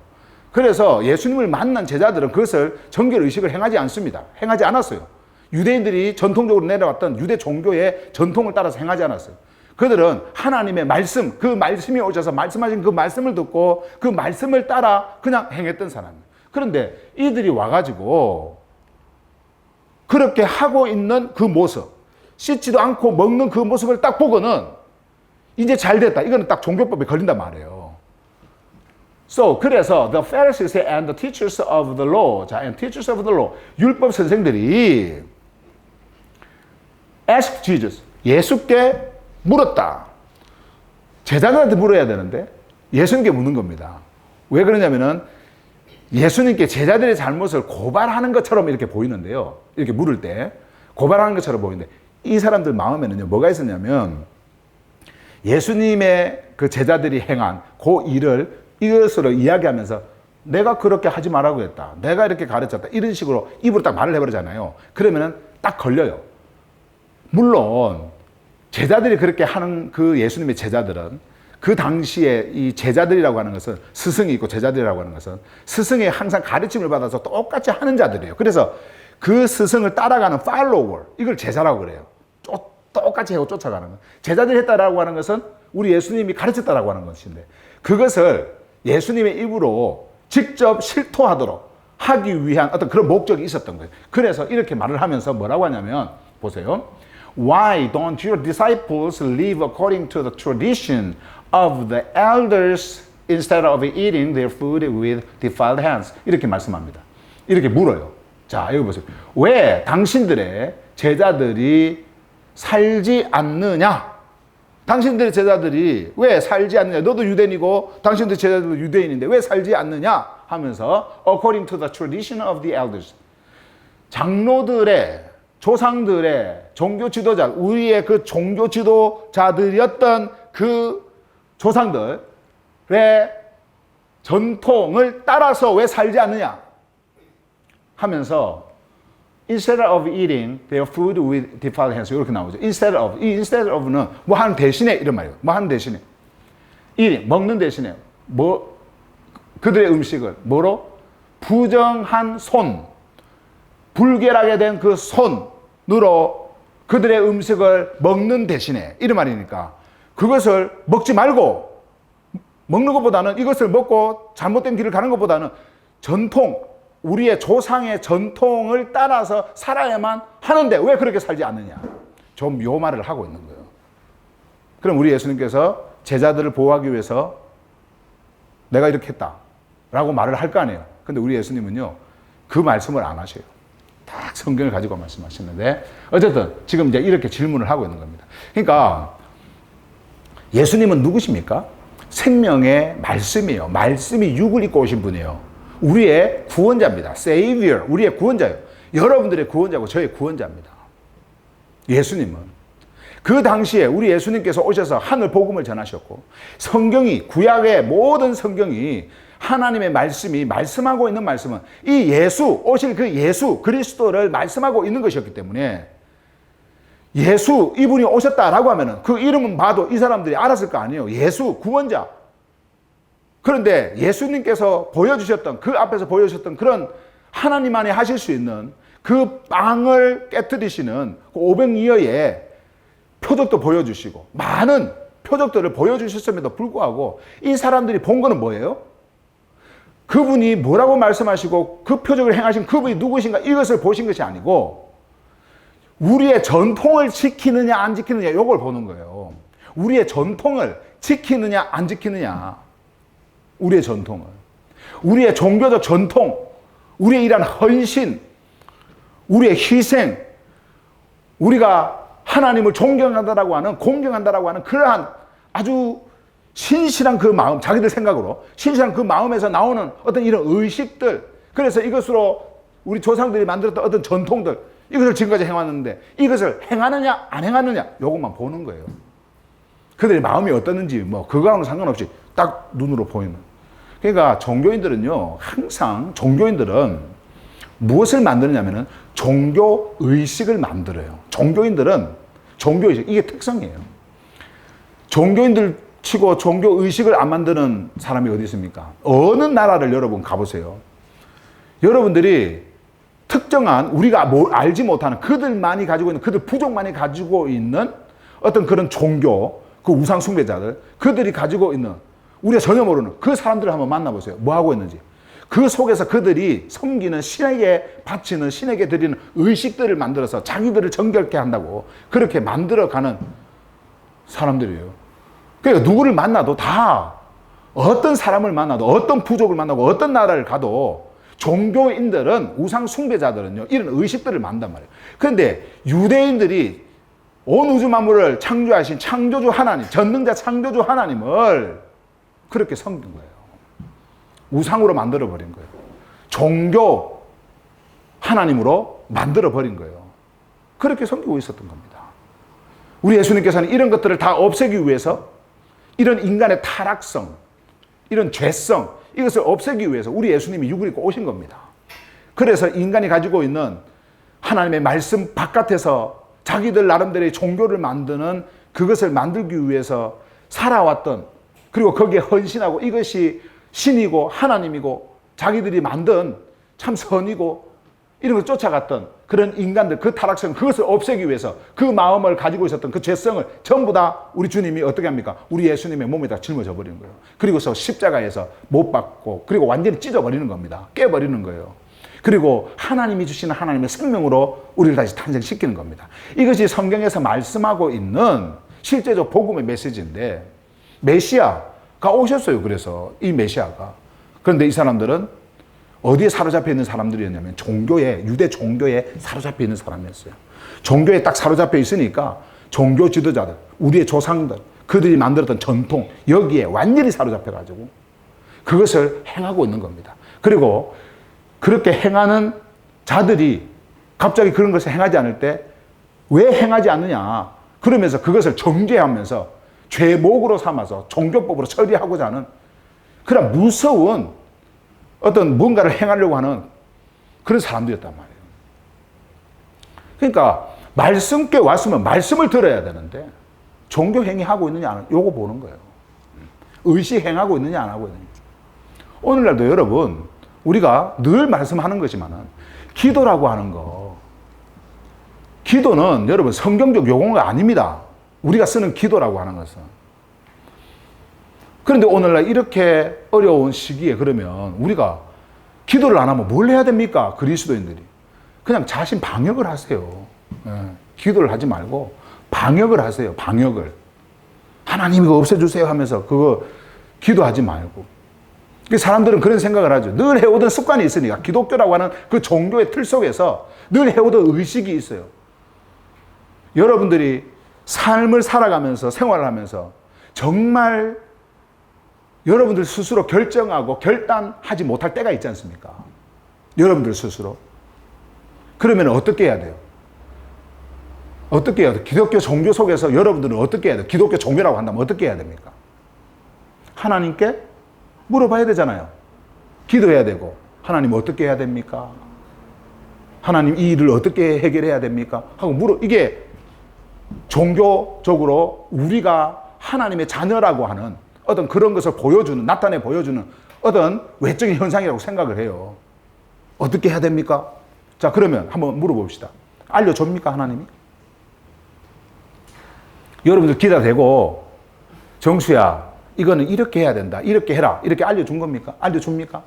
그래서 예수님을 만난 제자들은 그것을 정결의식을 행하지 않습니다. 행하지 않았어요. 유대인들이 전통적으로 내려왔던 유대 종교의 전통을 따라서 행하지 않았어요. 그들은 하나님의 말씀, 그 말씀이 오셔서 말씀하신 그 말씀을 듣고 그 말씀을 따라 그냥 행했던 사람이에요. 그런데 이들이 와가지고 그렇게 하고 있는 그 모습, 씻지도 않고 먹는 그 모습을 딱 보고는 이제 잘 됐다. 이거는 딱 종교법에 걸린단 말이에요. 그래서 the Pharisees and the teachers of the law, 자, and teachers of the law, 율법 선생들이 asked Jesus, 예수께 물었다. 제자들한테 물어야 되는데 예수님께 묻는 겁니다. 왜 그러냐면은 예수님께 제자들의 잘못을 고발하는 것처럼 이렇게 보이는데요. 이렇게 물을 때 고발하는 것처럼 보이는데 이 사람들 마음에는요, 뭐가 있었냐면 예수님의 그 제자들이 행한 그 일을 이것으로 이야기하면서 내가 그렇게 하지 말라고 했다. 내가 이렇게 가르쳤다. 이런 식으로 입으로 딱 말을 해버리잖아요. 그러면은 딱 걸려요. 물론 제자들이 그렇게 하는 그 예수님의 제자들은 그 당시에 이 제자들이라고 하는 것은 스승이 있고 제자들이라고 하는 것은 스승의 항상 가르침을 받아서 똑같이 하는 자들이에요. 그래서 그 스승을 따라가는 follower, 이걸 제자라고 그래요. 똑같이 하고 쫓아가는 것. 제자들이 했다라고 하는 것은 우리 예수님이 가르쳤다라고 하는 것인데 그것을 예수님의 입으로 직접 실토하도록 하기 위한 어떤 그런 목적이 있었던 거예요. 그래서 이렇게 말을 하면서 뭐라고 하냐면 보세요. Why don't your disciples live according to the tradition of the elders instead of eating their food with defiled hands? 이렇게 말씀합니다. 이렇게 물어요. 자, 여기 보세요. 왜 당신들의 제자들이 살지 않느냐? 당신들의 제자들이 왜 살지 않느냐? 너도 유대인이고 당신들의 제자들도 유대인인데 왜 살지 않느냐? 하면서 according to the tradition of the elders. 장로들의 조상들의 종교 지도자, 우리의 그 종교 지도자들이었던 그 조상들의 전통을 따라서 왜 살지 않느냐 하면서 instead of eating their food with defiled hands 이렇게 나오죠. instead of, 이 instead of는 뭐 하는 대신에 이런 말이에요. 뭐 하는 대신에 eating, 먹는 대신에 뭐 그들의 음식을 뭐로? 부정한 손, 불결하게 된 그 손으로 그들의 음식을 먹는 대신에 이런 말이니까 그것을 먹지 말고 먹는 것보다는 이것을 먹고 잘못된 길을 가는 것보다는 전통, 우리의 조상의 전통을 따라서 살아야만 하는데 왜 그렇게 살지 않느냐. 좀 요 말을 하고 있는 거예요. 그럼 우리 예수님께서 제자들을 보호하기 위해서 내가 이렇게 했다 라고 말을 할 거 아니에요. 근데 우리 예수님은요 그 말씀을 안 하셔요. 딱 성경을 가지고 말씀하시는데 어쨌든 지금 이제 이렇게 질문을 하고 있는 겁니다. 그러니까 예수님은 누구십니까? 생명의 말씀이에요. 말씀이 육을 입고 오신 분이에요. 우리의 구원자입니다. Savior, 우리의 구원자예요. 여러분들의 구원자고 저의 구원자입니다. 예수님은 그 당시에 우리 예수님께서 오셔서 하늘 복음을 전하셨고 성경이 구약의 모든 성경이 하나님의 말씀이 말씀하고 있는 말씀은 이 예수, 오실 그 예수 그리스도를 말씀하고 있는 것이었기 때문에 예수 이분이 오셨다라고 하면은 그 이름은 봐도 이 사람들이 알았을 거 아니에요. 예수 구원자. 그런데 예수님께서 보여주셨던 그 앞에서 보여주셨던 그런 하나님만이 하실 수 있는 그 빵을 깨뜨리시는 그 500이어의 표적도 보여주시고 많은 표적들을 보여주셨음에도 불구하고 이 사람들이 본 거는 뭐예요? 그분이 뭐라고 말씀하시고 그 표적을 행하신 그분이 누구신가 이것을 보신 것이 아니고 우리의 전통을 지키느냐 안 지키느냐 이걸 보는 거예요. 우리의 전통을 지키느냐 안 지키느냐. 우리의 전통을. 우리의 종교적 전통, 우리의 이러한 헌신, 우리의 희생, 우리가 하나님을 존경한다라고 하는, 공경한다라고 하는 그러한 아주 신실한 그 마음, 자기들 생각으로 신실한 그 마음에서 나오는 어떤 이런 의식들, 그래서 이것으로 우리 조상들이 만들었던 어떤 전통들, 이것을 지금까지 행왔는데 이것을 행하느냐 안 행하느냐 이것만 보는 거예요. 그들의 마음이 어떻는지 뭐 그거랑은 상관없이 딱 눈으로 보이는. 그러니까 종교인들은요, 항상 종교인들은 무엇을 만드느냐면은 종교 의식을 만들어요. 종교인들은 종교 의식, 이게 특성이에요. 종교인들 치고 종교 의식을 안 만드는 사람이 어디 있습니까? 어느 나라를 여러분 가보세요. 여러분들이 특정한 우리가 알지 못하는 그들만이 가지고 있는, 그들 부족만이 가지고 있는 어떤 그런 종교, 그 우상 숭배자들, 그들이 가지고 있는 우리가 전혀 모르는 그 사람들을 한번 만나보세요. 뭐 하고 있는지. 그 속에서 그들이 섬기는 신에게 바치는, 신에게 드리는 의식들을 만들어서 자기들을 정결케 한다고 그렇게 만들어가는 사람들이에요. 그러니까 누구를 만나도 다, 어떤 사람을 만나도, 어떤 부족을 만나고 어떤 나라를 가도 종교인들은, 우상 숭배자들은요, 이런 의식들을 만든단 말이에요. 그런데 유대인들이 온 우주 만물을 창조하신 창조주 하나님, 전능자 창조주 하나님을 그렇게 섬긴 거예요. 우상으로 만들어버린 거예요. 종교 하나님으로 만들어버린 거예요. 그렇게 섬기고 있었던 겁니다. 우리 예수님께서는 이런 것들을 다 없애기 위해서, 이런 인간의 타락성, 이런 죄성, 이것을 없애기 위해서 우리 예수님이 육을 입고 오신 겁니다. 그래서 인간이 가지고 있는 하나님의 말씀 바깥에서 자기들 나름대로의 종교를 만드는, 그것을 만들기 위해서 살아왔던, 그리고 거기에 헌신하고 이것이 신이고 하나님이고 자기들이 만든 참 선이고 이런 걸 쫓아갔던 그런 인간들, 그 타락성, 그것을 없애기 위해서 그 마음을 가지고 있었던 그 죄성을 전부 다 우리 주님이 어떻게 합니까? 우리 예수님의 몸에다 짊어져 버리는 거예요. 그리고서 십자가에서 못 박고, 그리고 완전히 찢어버리는 겁니다. 깨버리는 거예요. 그리고 하나님이 주시는 하나님의 생명으로 우리를 다시 탄생시키는 겁니다. 이것이 성경에서 말씀하고 있는 실제적 복음의 메시지인데, 메시아가 오셨어요. 그래서 이 메시아가. 그런데 이 사람들은 어디에 사로잡혀 있는 사람들이었냐면 종교에, 유대 종교에 사로잡혀 있는 사람이었어요. 종교에 딱 사로잡혀 있으니까 종교 지도자들, 우리의 조상들, 그들이 만들었던 전통, 여기에 완전히 사로잡혀가지고 그것을 행하고 있는 겁니다. 그리고 그렇게 행하는 자들이 갑자기 그런 것을 행하지 않을 때 왜 행하지 않느냐, 그러면서 그것을 정죄하면서 죄목으로 삼아서 종교법으로 처리하고자 하는 그런 무서운 어떤 뭔가를 행하려고 하는 그런 사람들이었단 말이에요. 그러니까 말씀께 왔으면 말씀을 들어야 되는데 종교 행위하고 있느냐 안 하느냐, 요거 보는 거예요. 의식 행하고 있느냐 안 하고 있느냐. 오늘날도 여러분, 우리가 늘 말씀하는 거지만은 기도라고 하는 거, 기도는 여러분 성경적 용어가 아닙니다. 우리가 쓰는 기도라고 하는 것은. 그런데 오늘날 이렇게 어려운 시기에 그러면 우리가 기도를 안 하면 뭘 해야 됩니까? 그리스도인들이. 그냥 자신 방역을 하세요. 기도를 하지 말고 방역을 하세요. 방역을. 하나님이 없애주세요 하면서 그거 기도하지 말고. 사람들은 그런 생각을 하죠. 늘 해오던 습관이 있으니까. 기독교라고 하는 그 종교의 틀 속에서 늘 해오던 의식이 있어요. 여러분들이 삶을 살아가면서, 생활을 하면서 정말 여러분들 스스로 결정하고 결단하지 못할 때가 있지 않습니까? 여러분들 스스로. 그러면 어떻게 해야 돼요? 어떻게 해야 돼요? 기독교 종교 속에서 여러분들은 어떻게 해야 돼요? 기독교 종교라고 한다면 어떻게 해야 됩니까? 하나님께 물어봐야 되잖아요. 기도해야 되고, 하나님 어떻게 해야 됩니까? 하나님 이 일을 어떻게 해결해야 됩니까? 하고 이게 종교적으로 우리가 하나님의 자녀라고 하는 어떤 그런 것을 보여주는, 나타내 보여주는 어떤 외적인 현상이라고 생각을 해요. 어떻게 해야 됩니까? 자, 그러면 한번 물어봅시다. 알려줍니까, 하나님이? 여러분들 기다 대고, 정수야, 이거는 이렇게 해야 된다, 이렇게 해라, 이렇게 알려준 겁니까? 알려줍니까?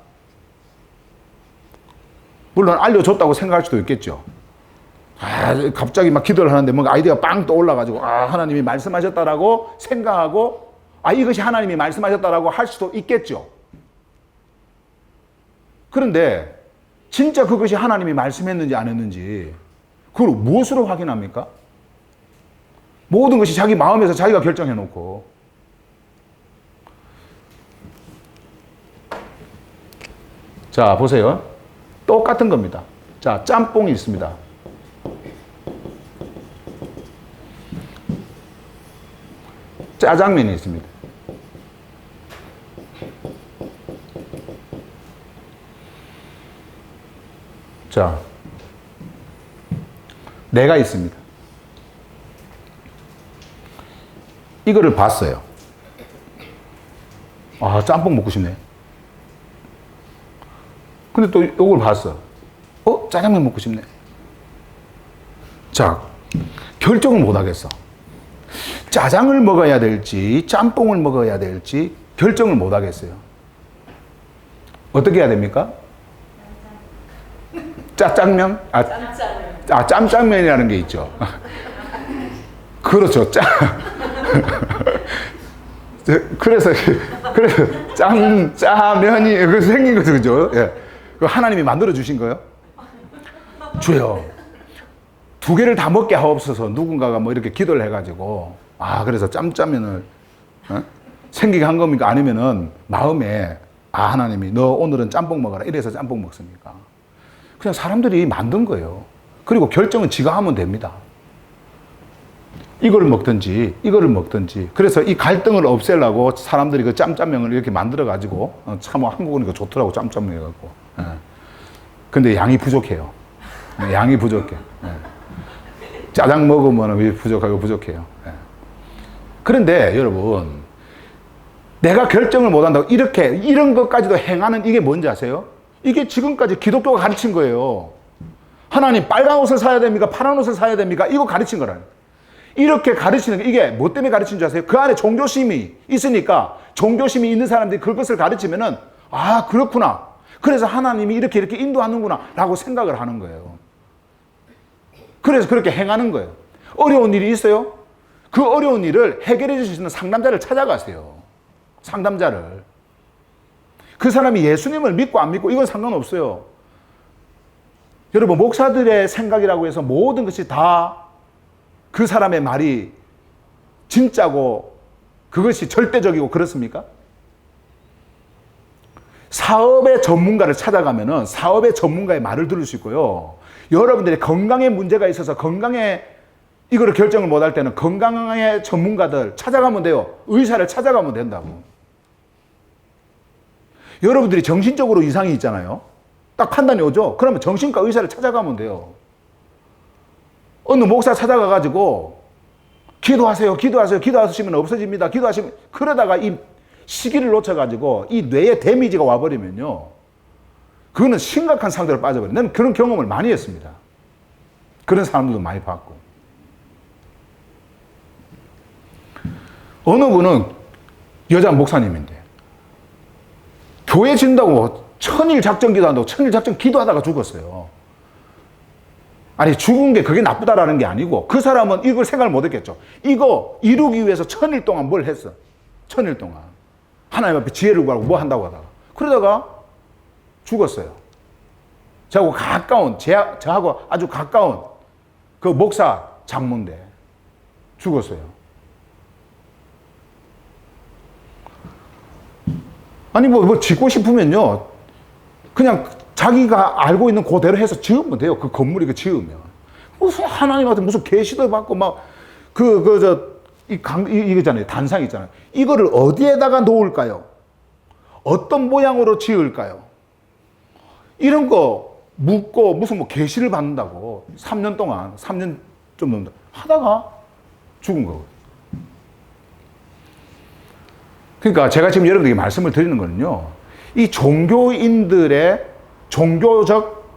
물론 알려줬다고 생각할 수도 있겠죠. 갑자기 막 기도를 하는데 뭔가 아이디어가 빵 떠올라가지고, 하나님이 말씀하셨다라고 생각하고, 이것이 하나님이 말씀하셨다라고 할 수도 있겠죠. 그런데 진짜 그것이 하나님이 말씀했는지 안 했는지 그걸 무엇으로 확인합니까? 모든 것이 자기 마음에서 자기가 결정해놓고. 자, 보세요. 똑같은 겁니다. 자, 짬뽕이 있습니다. 짜장면이 있습니다. 자, 내가 있습니다. 이거를 봤어요. 아, 짬뽕 먹고 싶네. 근데 또 이걸 봤어. 짜장면 먹고 싶네. 자, 결정을 못 하겠어. 짜장을 먹어야 될지, 짬뽕을 먹어야 될지 결정을 못 하겠어요. 어떻게 해야 됩니까? 짜장면? 짬짜면이라는 게 있죠. 그렇죠. 그래서 짜면이 생긴 거죠. 그죠? 예. 그 하나님이 만들어 주신 거예요? 주여, 두 개를 다 먹게 하옵소서. 누군가가 뭐 이렇게 기도를 해가지고, 그래서 짬짜면을 생기게 한 겁니까? 아니면은 마음에, 하나님이 너 오늘은 짬뽕 먹어라. 이래서 짬뽕 먹습니까? 그냥 사람들이 만든 거예요. 그리고 결정은 지가 하면 됩니다. 이거를 먹든지 이거를 먹든지. 그래서 이 갈등을 없애려고 사람들이 그 짬짜면을 이렇게 만들어 가지고, 참 한국은 이거 좋더라고, 짬짜면 해갖고. 근데 양이 부족해요. 양이 부족해. 짜장 먹으면 부족하고 부족해요. 그런데 여러분, 내가 결정을 못 한다고 이런 것까지도 행하는 이게 뭔지 아세요? 이게 지금까지 기독교가 가르친 거예요. 하나님 빨간 옷을 사야 됩니까? 파란 옷을 사야 됩니까? 이거 가르친 거라는. 이렇게 가르치는 게, 이게 뭐 때문에 가르친 줄 아세요? 그 안에 종교심이 있으니까, 종교심이 있는 사람들이 그것을 가르치면은, 그렇구나. 그래서 하나님이 이렇게 인도하는구나 라고 생각을 하는 거예요. 그래서 그렇게 행하는 거예요. 어려운 일이 있어요? 그 어려운 일을 해결해 주실 수 있는 상담자를 찾아가세요. 상담자를. 그 사람이 예수님을 믿고 안 믿고 이건 상관없어요. 여러분, 목사들의 생각이라고 해서 모든 것이 다 그 사람의 말이 진짜고 그것이 절대적이고 그렇습니까? 사업의 전문가를 찾아가면은 사업의 전문가의 말을 들을 수 있고요. 여러분들이 건강에 문제가 있어서 건강에 이거를 결정을 못 할 때는 건강의 전문가들 찾아가면 돼요. 의사를 찾아가면 된다고. 여러분들이 정신적으로 이상이 있잖아요. 딱 판단이 오죠. 그러면 정신과 의사를 찾아가면 돼요. 어느 목사 찾아가가지고 기도하세요, 기도하세요, 기도하시면 없어집니다, 기도하시면, 그러다가 이 시기를 놓쳐가지고 이 뇌에 데미지가 와버리면요, 그거는 심각한 상태로 빠져버려요. 나는 그런 경험을 많이 했습니다. 그런 사람들도 많이 봤고. 어느 분은 여자 목사님인데 교회 진다고 천일 작전 기도한다고 천일 작전 기도하다가 죽었어요. 아니, 죽은 게 그게 나쁘다라는 게 아니고, 그 사람은 이걸 생각을 못 했겠죠. 이거 이루기 위해서 천일 동안 뭘 했어? 천일 동안 하나님 앞에 지혜를 구하고 뭐 한다고 하다가 그러다가 죽었어요. 저하고 아주 가까운 그 목사 장모인데 죽었어요. 아니, 뭐 짓고 싶으면요, 그냥 자기가 알고 있는 그대로 해서 지으면 돼요. 그 건물이 그 지으면. 무슨 하나님한테 무슨 계시도 받고 막, 이거잖아요. 단상 있잖아요. 이거를 어디에다가 놓을까요? 어떤 모양으로 지을까요? 이런 거 묻고 무슨 뭐 계시를 받는다고 3년 동안, 3년 좀 넘는다 하다가 죽은 거거든요. 그러니까 제가 지금 여러분들에게 말씀을 드리는 거는요, 이 종교인들의 종교적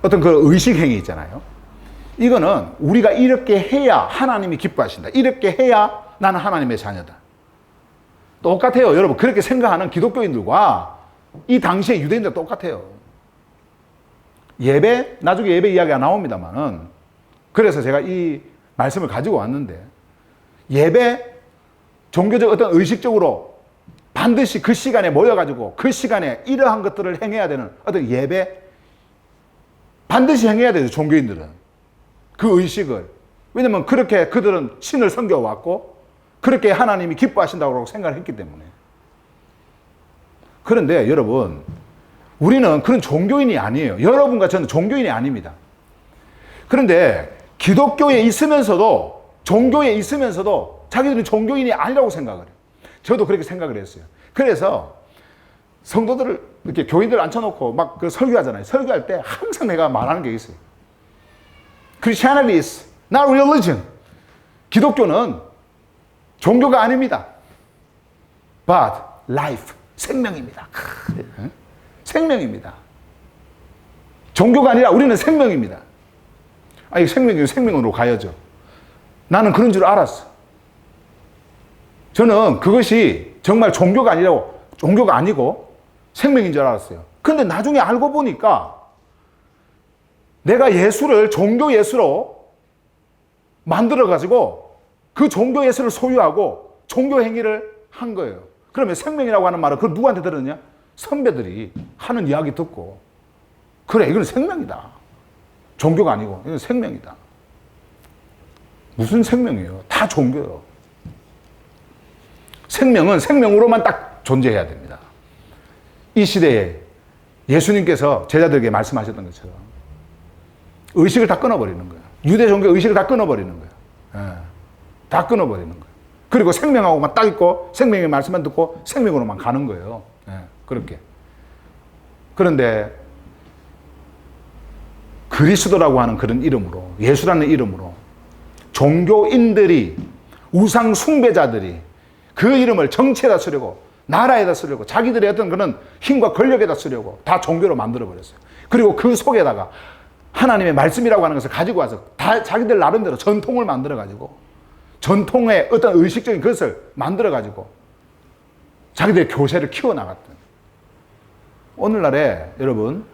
어떤 그 의식행위 있잖아요. 이거는 우리가 이렇게 해야 하나님이 기뻐하신다. 이렇게 해야 나는 하나님의 자녀다. 똑같아요. 여러분, 그렇게 생각하는 기독교인들과 이 당시의 유대인들 똑같아요. 나중에 예배 이야기가 나옵니다만은, 그래서 제가 이 말씀을 가지고 왔는데, 종교적 어떤 의식적으로 반드시 그 시간에 모여가지고 그 시간에 이러한 것들을 행해야 되는 어떤 예배, 반드시 행해야 되죠, 종교인들은. 그 의식을. 왜냐면 그렇게 그들은 신을 섬겨왔고 그렇게 하나님이 기뻐하신다고 생각을 했기 때문에. 그런데 여러분, 우리는 그런 종교인이 아니에요. 여러분과 저는 종교인이 아닙니다. 그런데 기독교에 있으면서도, 종교에 있으면서도 자기들은 종교인이 아니라고 생각을 해요. 저도 그렇게 생각을 했어요. 그래서 성도들을 이렇게 교인들 앉혀놓고 막 그 설교하잖아요. 설교할 때 항상 내가 말하는 게 있어요. Christianity is not religion. 기독교는 종교가 아닙니다. But life. 생명입니다. 생명입니다. 종교가 아니라 우리는 생명입니다. 아니, 생명이면 생명으로 가야죠. 나는 그런 줄 알았어. 저는 그것이 정말 종교가 아니고 생명인 줄 알았어요. 근데 나중에 알고 보니까 내가 예수를 종교 예수로 만들어가지고 그 종교 예수를 소유하고 종교 행위를 한 거예요. 그러면 생명이라고 하는 말은 그걸 누구한테 들었냐? 선배들이 하는 이야기 듣고, 그래, 이건 생명이다. 종교가 아니고 이건 생명이다. 무슨 생명이에요? 다 종교예요. 생명은 생명으로만 딱 존재해야 됩니다. 이 시대에 예수님께서 제자들에게 말씀하셨던 것처럼 의식을 다 끊어버리는 거예요. 유대 종교 의식을 다 끊어버리는 거예요. 예, 다 끊어버리는 거예요. 그리고 생명하고만 딱 있고 생명의 말씀만 듣고 생명으로만 가는 거예요. 예, 그렇게. 그런데 그리스도라고 하는 그런 이름으로, 예수라는 이름으로 종교인들이, 우상 숭배자들이 그 이름을 정치에다 쓰려고, 나라에다 쓰려고, 자기들의 어떤 그런 힘과 권력에다 쓰려고 다 종교로 만들어버렸어요. 그리고 그 속에다가 하나님의 말씀이라고 하는 것을 가지고 와서 다 자기들 나름대로 전통을 만들어가지고, 전통의 어떤 의식적인 것을 만들어가지고 자기들의 교세를 키워나갔던, 오늘날에 여러분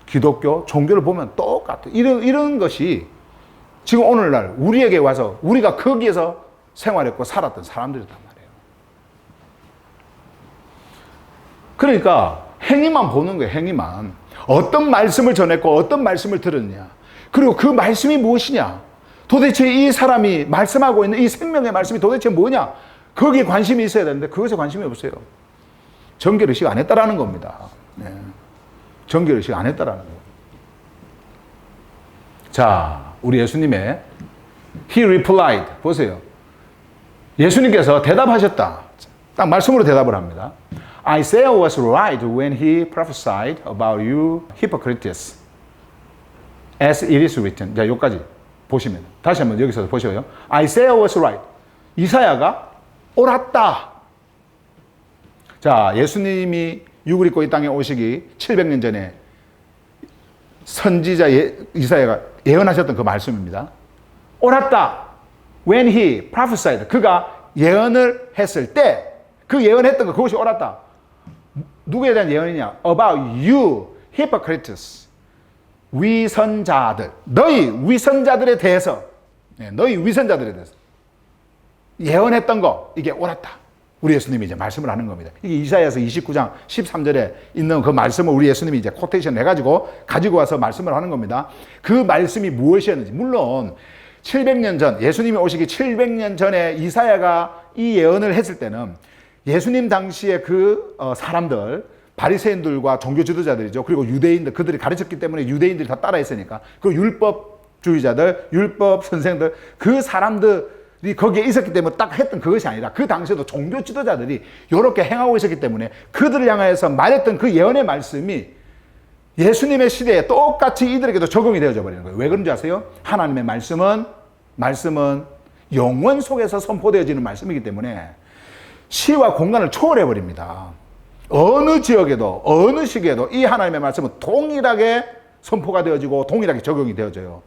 기독교 종교를 보면 똑같아요. 이런 것이 지금 오늘날 우리에게 와서 우리가 거기에서 생활했고 살았던 사람들이란 말이에요. 그러니까 행위만 보는 거예요. 행위만. 어떤 말씀을 전했고 어떤 말씀을 들었냐, 그리고 그 말씀이 무엇이냐, 도대체 이 사람이 말씀하고 있는 이 생명의 말씀이 도대체 뭐냐, 거기에 관심이 있어야 되는데 그것에 관심이 없어요. 정결의식 안 했다라는 겁니다. 네. 정결의식 안 했다라는 거예요. 자, 우리 예수님의 He replied, 보세요. 예수님께서 대답하셨다. 딱 말씀으로 대답을 합니다. Isaiah was right when he prophesied about you hypocrites, as it is written. 자, 여기까지 보시면, 다시 한번 여기서 보셔요. Isaiah was right. 이사야가 옳았다. 자, 예수님이 육을 입고 이 땅에 오시기 700년 전에 선지자 이사야가 예언하셨던 그 말씀입니다. 옳았다. When he prophesied. 그가 예언을 했을 때, 그 예언했던 거, 그것이 옳았다. 누구에 대한 예언이냐? About you hypocrites. 위선자들. 너희 위선자들에 대해서, 너희 위선자들에 대해서 예언했던 거, 이게 옳았다. 우리 예수님이 이제 말씀을 하는 겁니다. 이게 이사야서 29장 13절에 있는 그 말씀을 우리 예수님이 이제 코테이션 해가지고 가지고 와서 말씀을 하는 겁니다. 그 말씀이 무엇이었는지, 물론 700년 전, 예수님이 오시기 700년 전에 이사야가 이 예언을 했을 때는 예수님 당시에 그 사람들, 바리새인들과 종교 지도자들이죠. 그리고 유대인들, 그들이 가르쳤기 때문에 유대인들이 다 따라했으니까, 그 율법주의자들, 율법 선생들, 그 사람들이 거기에 있었기 때문에 딱 했던 그것이 아니라, 그 당시에도 종교 지도자들이 이렇게 행하고 있었기 때문에 그들을 향하여서 말했던 그 예언의 말씀이 예수님의 시대에 똑같이 이들에게도 적용이 되어져 버리는 거예요. 왜 그런지 아세요? 하나님의 말씀은 영원 속에서 선포되어지는 말씀이기 때문에 시와 공간을 초월해 버립니다. 어느 지역에도 어느 시기에도 이 하나님의 말씀은 동일하게 선포가 되어지고 동일하게 적용이 되어져요.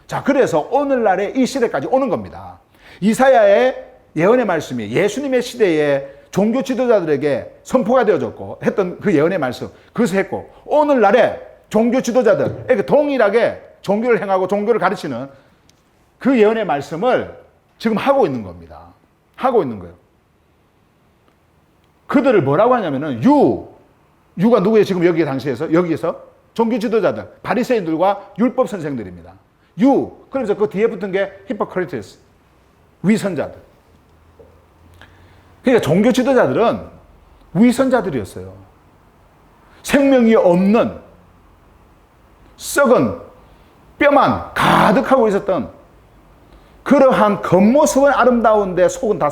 자, 그래서 오늘날의 이 시대까지 오는 겁니다. 이사야의 예언의 말씀이 예수님의 시대에 종교 지도자들에게 선포가 되어졌고 했던 그 예언의 말씀, 그것을 했고, 오늘날의 종교 지도자들에게 동일하게 종교를 행하고 종교를 가르치는 그 예언의 말씀을 지금 하고 있는 겁니다. 하고 있는 거예요. 그들을 뭐라고 하냐면은 유가 누구예요? 지금 여기 당시에서 여기에서 종교 지도자들, 바리새인들과 율법 선생들입니다. 그래서 그 뒤에 붙은 게 hypocrites, 위선자들. 그러니까 종교 지도자들은 위선자들이었어요. 생명이 없는 썩은 뼈만 가득하고 있었던 그러한 겉모습은 아름다운데 속은 다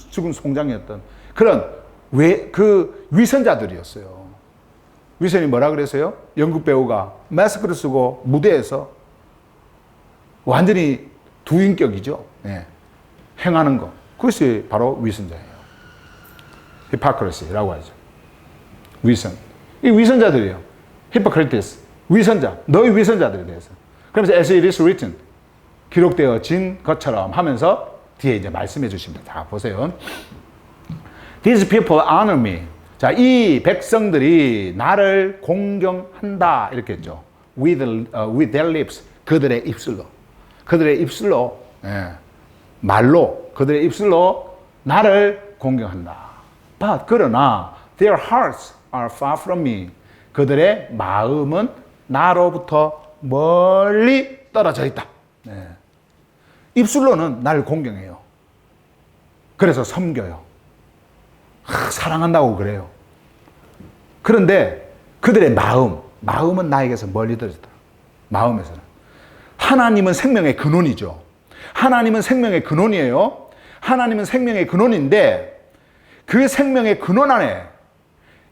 죽은 송장이었던 그런 그 위선자들이었어요. 위선이 뭐라 그랬어요? 연극 배우가 마스크를 쓰고 무대에서 완전히 두인격이죠. 예. 행하는 거. 그것이 바로 위선자예요. 히포크리시라고 하죠. 위선. 이 위선자들이에요. 히포크리티스. 위선자. 너희 위선자들에 대해서. 그러면서 as it is written. 기록되어진 것처럼 하면서 뒤에 이제 말씀해 주십니다. 자, 보세요. These people honor me. 자, 이 백성들이 나를 공경한다. 이렇게 했죠. With their lips. 그들의 입술로. 그들의 입술로. 예. 말로. 그들의 입술로 나를 공경한다. But, 그러나, their hearts are far from me. 그들의 마음은 나로부터 멀리 떨어져 있다. 네. 입술로는 나를 공경해요. 그래서 섬겨요. 사랑한다고 그래요. 그런데 그들의 마음은 나에게서 멀리 떨어졌다. 마음에서는. 하나님은 생명의 근원이죠. 하나님은 생명의 근원이에요. 하나님은 생명의 근원인데 그 생명의 근원 안에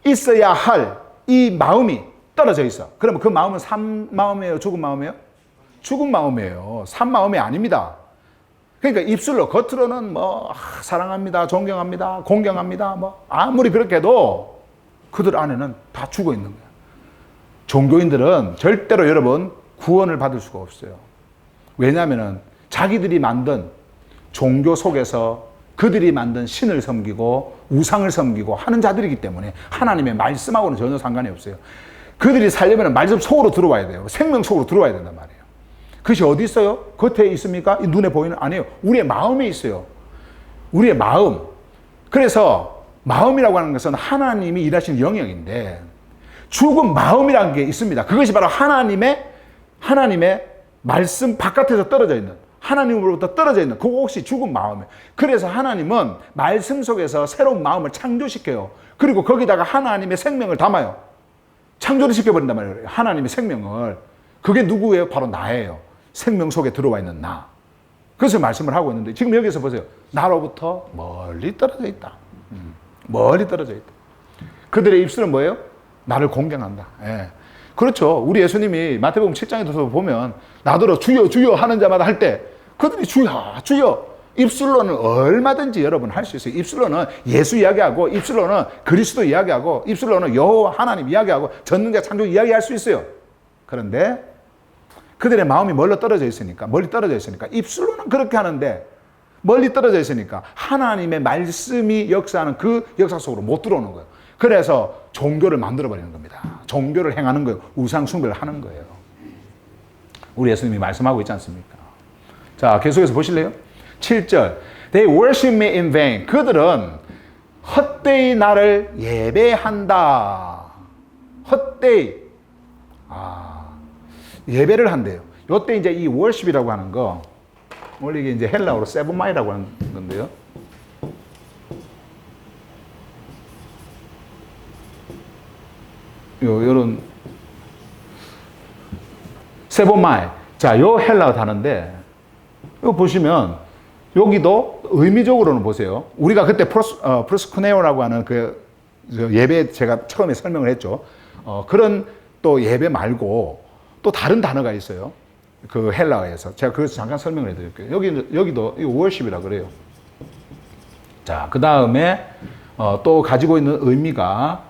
있어야 할 이 마음이 떨어져 있어. 그러면 그 마음은 산 마음이에요? 죽은 마음이에요? 죽은 마음이에요. 산 마음이 아닙니다. 그러니까 입술로 겉으로는 뭐 사랑합니다, 존경합니다, 공경합니다. 뭐 아무리 그렇게 해도 그들 안에는 다 죽어 있는 거예요. 종교인들은 절대로 여러분 구원을 받을 수가 없어요. 왜냐하면 자기들이 만든 종교 속에서 그들이 만든 신을 섬기고 우상을 섬기고 하는 자들이기 때문에 하나님의 말씀하고는 전혀 상관이 없어요. 그들이 살려면 말씀 속으로 들어와야 돼요. 생명 속으로 들어와야 된단 말이에요. 그것이 어디 있어요? 겉에 있습니까? 눈에 보이는? 아니에요. 우리의 마음에 있어요. 우리의 마음. 그래서 마음이라고 하는 것은 하나님이 일하시는 영역인데 죽은 마음이라는 게 있습니다. 그것이 바로 하나님의 말씀 바깥에서 떨어져 있는 하나님으로부터 떨어져 있는 그것이 죽은 마음이에요. 그래서 하나님은 말씀 속에서 새로운 마음을 창조시켜요. 그리고 거기다가 하나님의 생명을 담아요. 창조를 시켜버린단 말이에요. 하나님의 생명을. 그게 누구예요? 바로 나예요. 생명 속에 들어와 있는 나. 그래서 말씀을 하고 있는데 지금 여기서 보세요. 나로부터 멀리 떨어져 있다. 멀리 떨어져 있다. 그들의 입술은 뭐예요? 나를 공경한다. 예. 그렇죠. 우리 예수님이 마태복음 7장에 보면 나더러 주여 주여 하는 자마다 할 때 그들이 주여 주여 입술로는 얼마든지 여러분 할 수 있어요. 입술로는 예수 이야기하고 입술로는 그리스도 이야기하고 입술로는 여호와 하나님 이야기하고 전능자 창조 이야기할 수 있어요. 그런데 그들의 마음이 멀리 떨어져 있으니까 입술로는 그렇게 하는데 멀리 떨어져 있으니까 하나님의 말씀이 역사하는 그 역사 속으로 못 들어오는 거예요. 그래서 종교를 만들어버리는 겁니다. 종교를 행하는 거예요. 우상 숭배를 하는 거예요. 우리 예수님이 말씀하고 있지 않습니까? 자, 계속해서 보실래요? 7절. They worship me in vain. 그들은 헛되이 나를 예배한다. 헛되이. 예배를 한대요. 요때 이제 이 worship이라고 하는 거, 원래 이게 이제 헬라어로 세보마이라고 하는 건데요. 요런 세보마이. 자, 요 헬라어 단어인데 이거 보시면 여기도 의미적으로는 보세요. 우리가 그때 프로스쿠네오라고 하는 그 예배 제가 처음에 설명을 했죠. 그런 또 예배 말고 또 다른 단어가 있어요. 그 헬라어에서. 제가 그래서 잠깐 설명을 해드릴게요. 여기도 이 worship이라 그래요. 자, 그 다음에 또 가지고 있는 의미가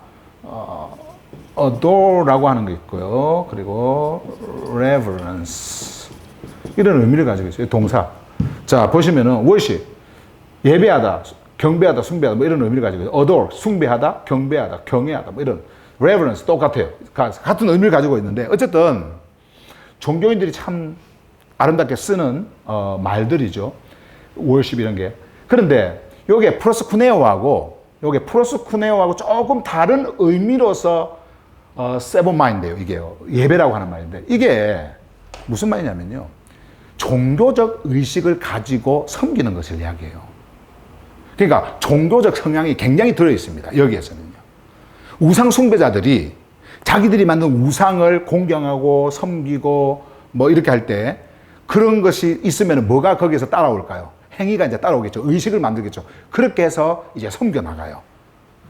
adore라고 하는 게 있고요. 그리고 reverence 이런 의미를 가지고 있어요. 동사. 자, 보시면은 worship 예배하다, 경배하다, 숭배하다 뭐 이런 의미를 가지고 있어요. adore 숭배하다, 경배하다, 경외하다 뭐 이런 reverence 똑같아요. 같은 의미를 가지고 있는데 어쨌든 종교인들이 참 아름답게 쓰는 말들이죠. worship 이런 게. 그런데 요게 프로스쿠네오하고 조금 다른 의미로서 세보마인데요. 이게요. 예배라고 하는 말인데 이게 무슨 말이냐면요. 종교적 의식을 가지고 섬기는 것을 이야기해요. 그러니까 종교적 성향이 굉장히 들어 있습니다. 여기에서는요. 우상 숭배자들이 자기들이 만든 우상을 공경하고 섬기고 뭐 이렇게 할 때 그런 것이 있으면 뭐가 거기에서 따라올까요? 행위가 이제 따라오겠죠. 의식을 만들겠죠. 그렇게 해서 이제 섬겨 나가요.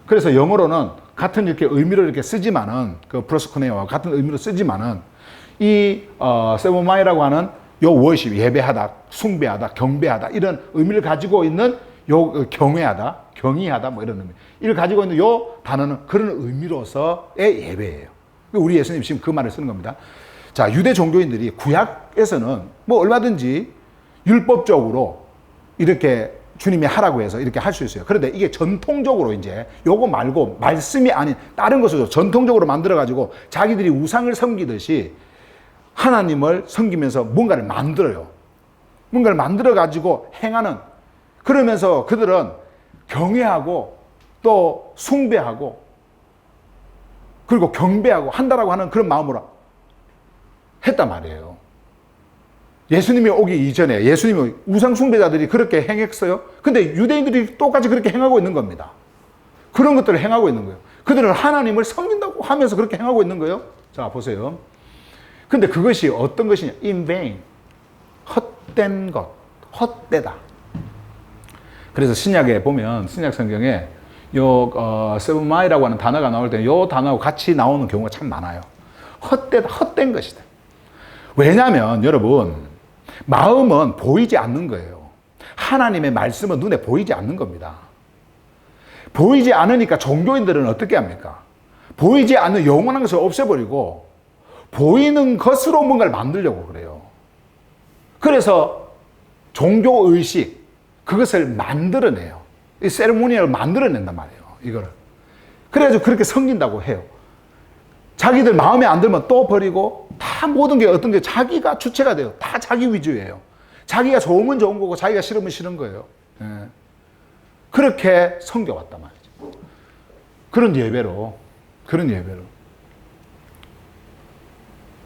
그래서 영어로는 같은 이렇게 의미를 이렇게 쓰지만은, 그 프로스코네와 같은 의미로 쓰지만은, 이, 세보마이라고 하는 요 워십, 예배하다, 숭배하다, 경배하다, 이런 의미를 가지고 있는 요 경외하다, 경의하다, 뭐 이런 의미. 이를 가지고 있는 요 단어는 그런 의미로서의 예배예요. 우리 예수님 지금 그 말을 쓰는 겁니다. 자, 유대 종교인들이 구약에서는 뭐 얼마든지 율법적으로 이렇게 주님이 하라고 해서 이렇게 할 수 있어요. 그런데 이게 전통적으로 이제 요거 말고 말씀이 아닌 다른 것으로 전통적으로 만들어가지고 자기들이 우상을 섬기듯이 하나님을 섬기면서 뭔가를 만들어요. 뭔가를 만들어가지고 행하는, 그러면서 그들은 경외하고 또 숭배하고 그리고 경배하고 한다라고 하는 그런 마음으로 했단 말이에요. 예수님이 오기 이전에 예수님이 우상 숭배자들이 그렇게 행했어요. 근데 유대인들이 똑같이 그렇게 행하고 있는 겁니다. 그런 것들을 행하고 있는 거예요. 그들은 하나님을 섬긴다고 하면서 그렇게 행하고 있는 거예요. 자, 보세요. 근데 그것이 어떤 것이냐? in vain. 헛된 것. 헛되다. 그래서 신약에 보면, 신약 성경에 요, 세브마이라고 하는 단어가 나올 때 요 단어하고 같이 나오는 경우가 참 많아요. 헛되다. 헛된 것이다. 왜냐하면 여러분, 마음은 보이지 않는 거예요. 하나님의 말씀은 눈에 보이지 않는 겁니다. 보이지 않으니까 종교인들은 어떻게 합니까? 보이지 않는 영원한 것을 없애버리고 보이는 것으로 뭔가를 만들려고 그래요. 그래서 종교의식, 그것을 만들어내요. 이 세레모니를 만들어낸단 말이에요. 이거를. 그래가지고 그렇게 섬긴다고 해요. 자기들 마음에 안 들면 또 버리고, 다 모든 게 어떤 게 자기가 주체가 돼요. 다 자기 위주예요. 자기가 좋으면 좋은 거고 자기가 싫으면 싫은 거예요. 예. 그렇게 섬겨왔단 말이죠. 그런 예배로.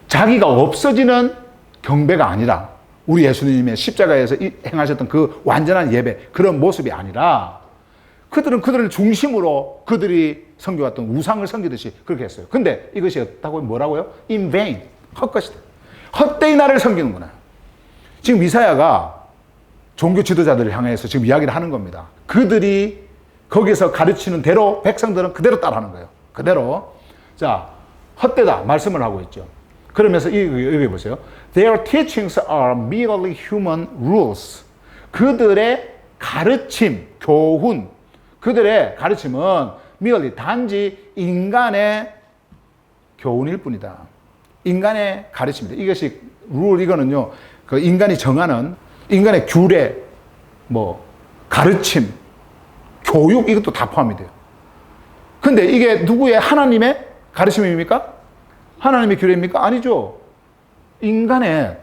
자기가 없어지는 경배가 아니라, 우리 예수님의 십자가에서 행하셨던 그 완전한 예배, 그런 모습이 아니라 그들을 중심으로 그들이 섬겨왔던 우상을 섬기듯이 그렇게 했어요. 근데 이것이 어떻다고 뭐라고요? in vain. 헛것이다. 헛되이 나를 섬기는구나. 지금 이사야가 종교 지도자들을 향해서 지금 이야기를 하는 겁니다. 그들이 거기서 가르치는 대로 백성들은 그대로 따라하는 거예요. 그대로. 자, 헛되다 말씀을 하고 있죠. 그러면서 여기 보세요. Their teachings are merely human rules. 그들의 가르침, 교훈, 그들의 가르침은 merely 단지 인간의 교훈일 뿐이다. 인간의 가르침입니다. 이것이 rule, 이거는요, 그 인간이 정하는 인간의 규례, 뭐 가르침, 교육, 이것도 다 포함이 돼요. 근데 이게 누구의? 하나님의 가르침입니까? 하나님의 규례입니까? 아니죠. 인간의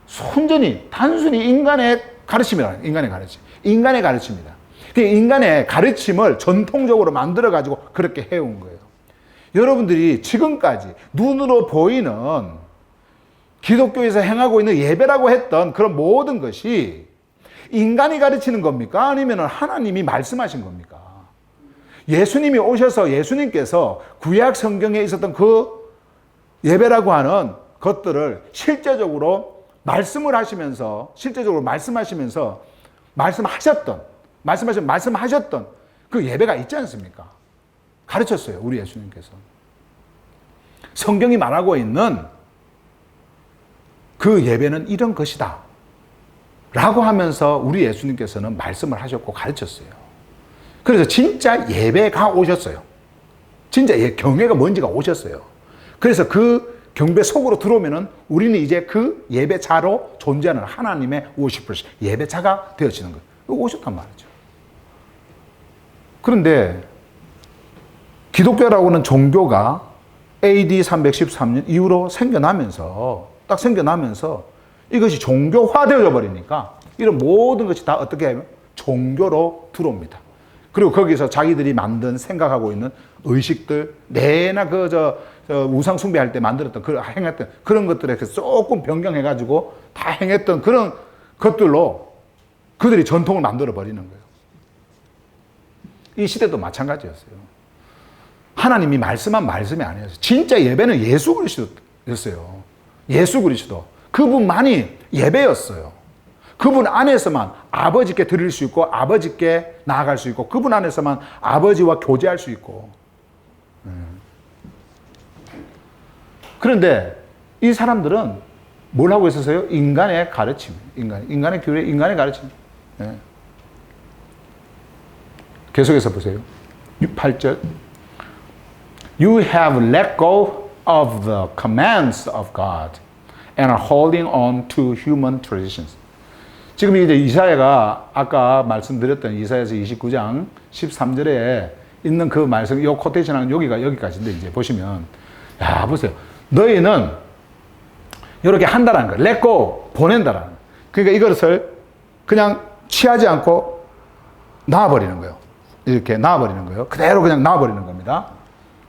순전히 단순히 인간의 가르침이라, 인간의 가르침, 인간의 가르침입니다. 인간의 가르침을 전통적으로 만들어 가지고 그렇게 해온 거예요. 여러분들이 지금까지 눈으로 보이는 기독교에서 행하고 있는 예배라고 했던 그런 모든 것이 인간이 가르치는 겁니까? 아니면 하나님이 말씀하신 겁니까? 예수님이 오셔서 예수님께서 구약 성경에 있었던 그 예배라고 하는 것들을 실제적으로 말씀을 하시면서, 실제적으로 말씀하시면서 말씀하셨던 그 예배가 있지 않습니까? 가르쳤어요, 우리 예수님께서. 성경이 말하고 있는 그 예배는 이런 것이다 라고 하면서 우리 예수님께서는 말씀을 하셨고 가르쳤어요. 그래서 진짜 예배가 오셨어요. 진짜 경외가 뭔지가 오셨어요. 그래서 그 경배 속으로 들어오면은 우리는 이제 그 예배자로 존재하는 하나님의 워시퍼스, 예배자가 되어지는 거예요. 오셨단 말이죠. 그런데 기독교라고는 종교가 AD 313년 이후로 생겨나면서 이것이 종교화되어 버리니까 이런 모든 것이 다 어떻게 하면 종교로 들어옵니다. 그리고 거기서 자기들이 만든, 생각하고 있는 의식들, 내나 우상 숭배할 때 만들었던, 행했던 그런 것들에 조금 변경해가지고 다 행했던 그런 것들로 그들이 전통을 만들어 버리는 거예요. 이 시대도 마찬가지였어요. 하나님이 말씀한 말씀이 아니었어요. 진짜 예배는 예수 그리스도였어요. 예수 그리스도. 그분만이 예배였어요. 그분 안에서만 아버지께 드릴 수 있고 아버지께 나아갈 수 있고 그분 안에서만 아버지와 교제할 수 있고. 그런데 이 사람들은 뭘 하고 있었어요? 인간의 가르침, 인간의 교회, 인간의 가르침. 예. 계속해서 보세요. 8절. You have let go of the commands of God and are holding on to human traditions. 지금 이제 이사야가 아까 말씀드렸던 이사야서 29장 13절에 있는 그 말씀, 이 코테이션하는 여기까지인데 이제 보시면, 야, 보세요. 너희는 이렇게 한다라는 거예요. let go, 보낸다라는 거예요. 그러니까 이것을 그냥 취하지 않고 놔버리는 거예요. 이렇게 놔버리는 거예요. 그대로 그냥 놔버리는 겁니다.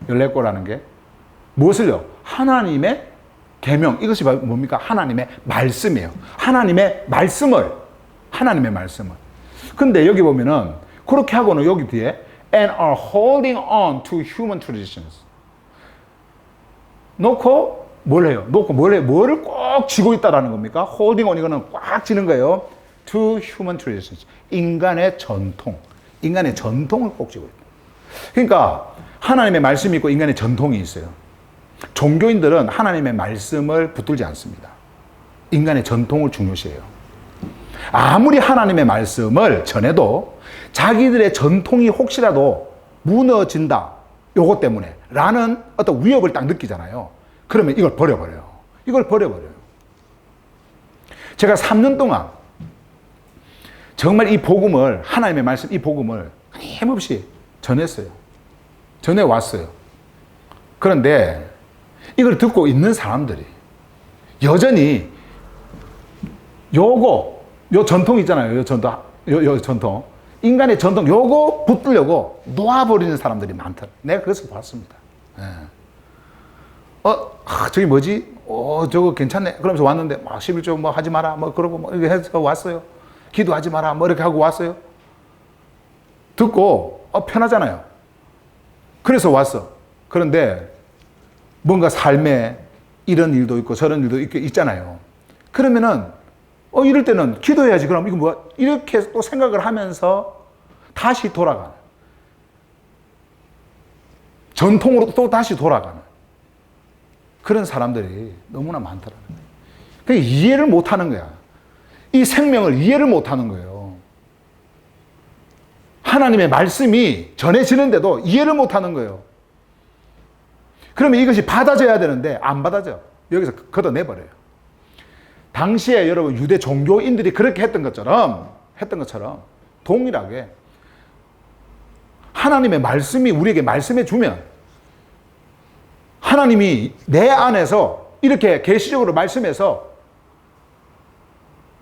이 let go라는 게. 무엇을요? 하나님의 계명, 이것이 뭡니까? 하나님의 말씀이에요. 하나님의 말씀을. 근데 여기 보면은 그렇게 하고는 여기 뒤에 and are holding on to human traditions. 놓고 뭘 해요? 뭐를 꼭 쥐고 있다라는 겁니까? holding on 이거는 꽉 쥐는 거예요. to human traditions. 인간의 전통을 꼭 쥐고 있다. 그러니까 하나님의 말씀이 있고 인간의 전통이 있어요. 종교인들은 하나님의 말씀을 붙들지 않습니다. 인간의 전통을 중요시해요. 아무리 하나님의 말씀을 전해도 자기들의 전통이 혹시라도 무너진다, 요것 때문에 라는 어떤 위협을 딱 느끼잖아요. 그러면 이걸 버려버려요. 제가 3년 동안 정말 이 복음을, 하나님의 말씀, 이 복음을 힘없이 전해왔어요. 그런데 이걸 듣고 있는 사람들이 여전히 요 전통 있잖아요. 요 전통. 인간의 전통, 요거 붙들려고 놓아버리는 사람들이 많다. 내가 그것을 봤습니다. 예. 저기 뭐지? 저거 괜찮네. 그러면서 왔는데, 11조 뭐 하지 마라. 뭐 그러고 뭐 이렇게 해서 왔어요. 기도하지 마라. 뭐 이렇게 하고 왔어요. 듣고, 편하잖아요. 그래서 왔어. 그런데 뭔가 삶에 이런 일도 있고 저런 일도 있잖아요. 그러면은 이럴 때는 기도해야지. 그럼 이거 뭐야? 이렇게 또 생각을 하면서 다시 돌아가는, 전통으로 또 다시 돌아가는 그런 사람들이 너무나 많더라고요. 그러니까 이해를 못하는 거야. 이 생명을 이해를 못하는 거예요. 하나님의 말씀이 전해지는데도 이해를 못하는 거예요. 그러면 이것이 받아져야 되는데 안 받아져. 여기서 걷어내버려요. 당시에 여러분 유대 종교인들이 그렇게 했던 것처럼 동일하게 하나님의 말씀이 우리에게 말씀해 주면 하나님이 내 안에서 이렇게 계시적으로 말씀해서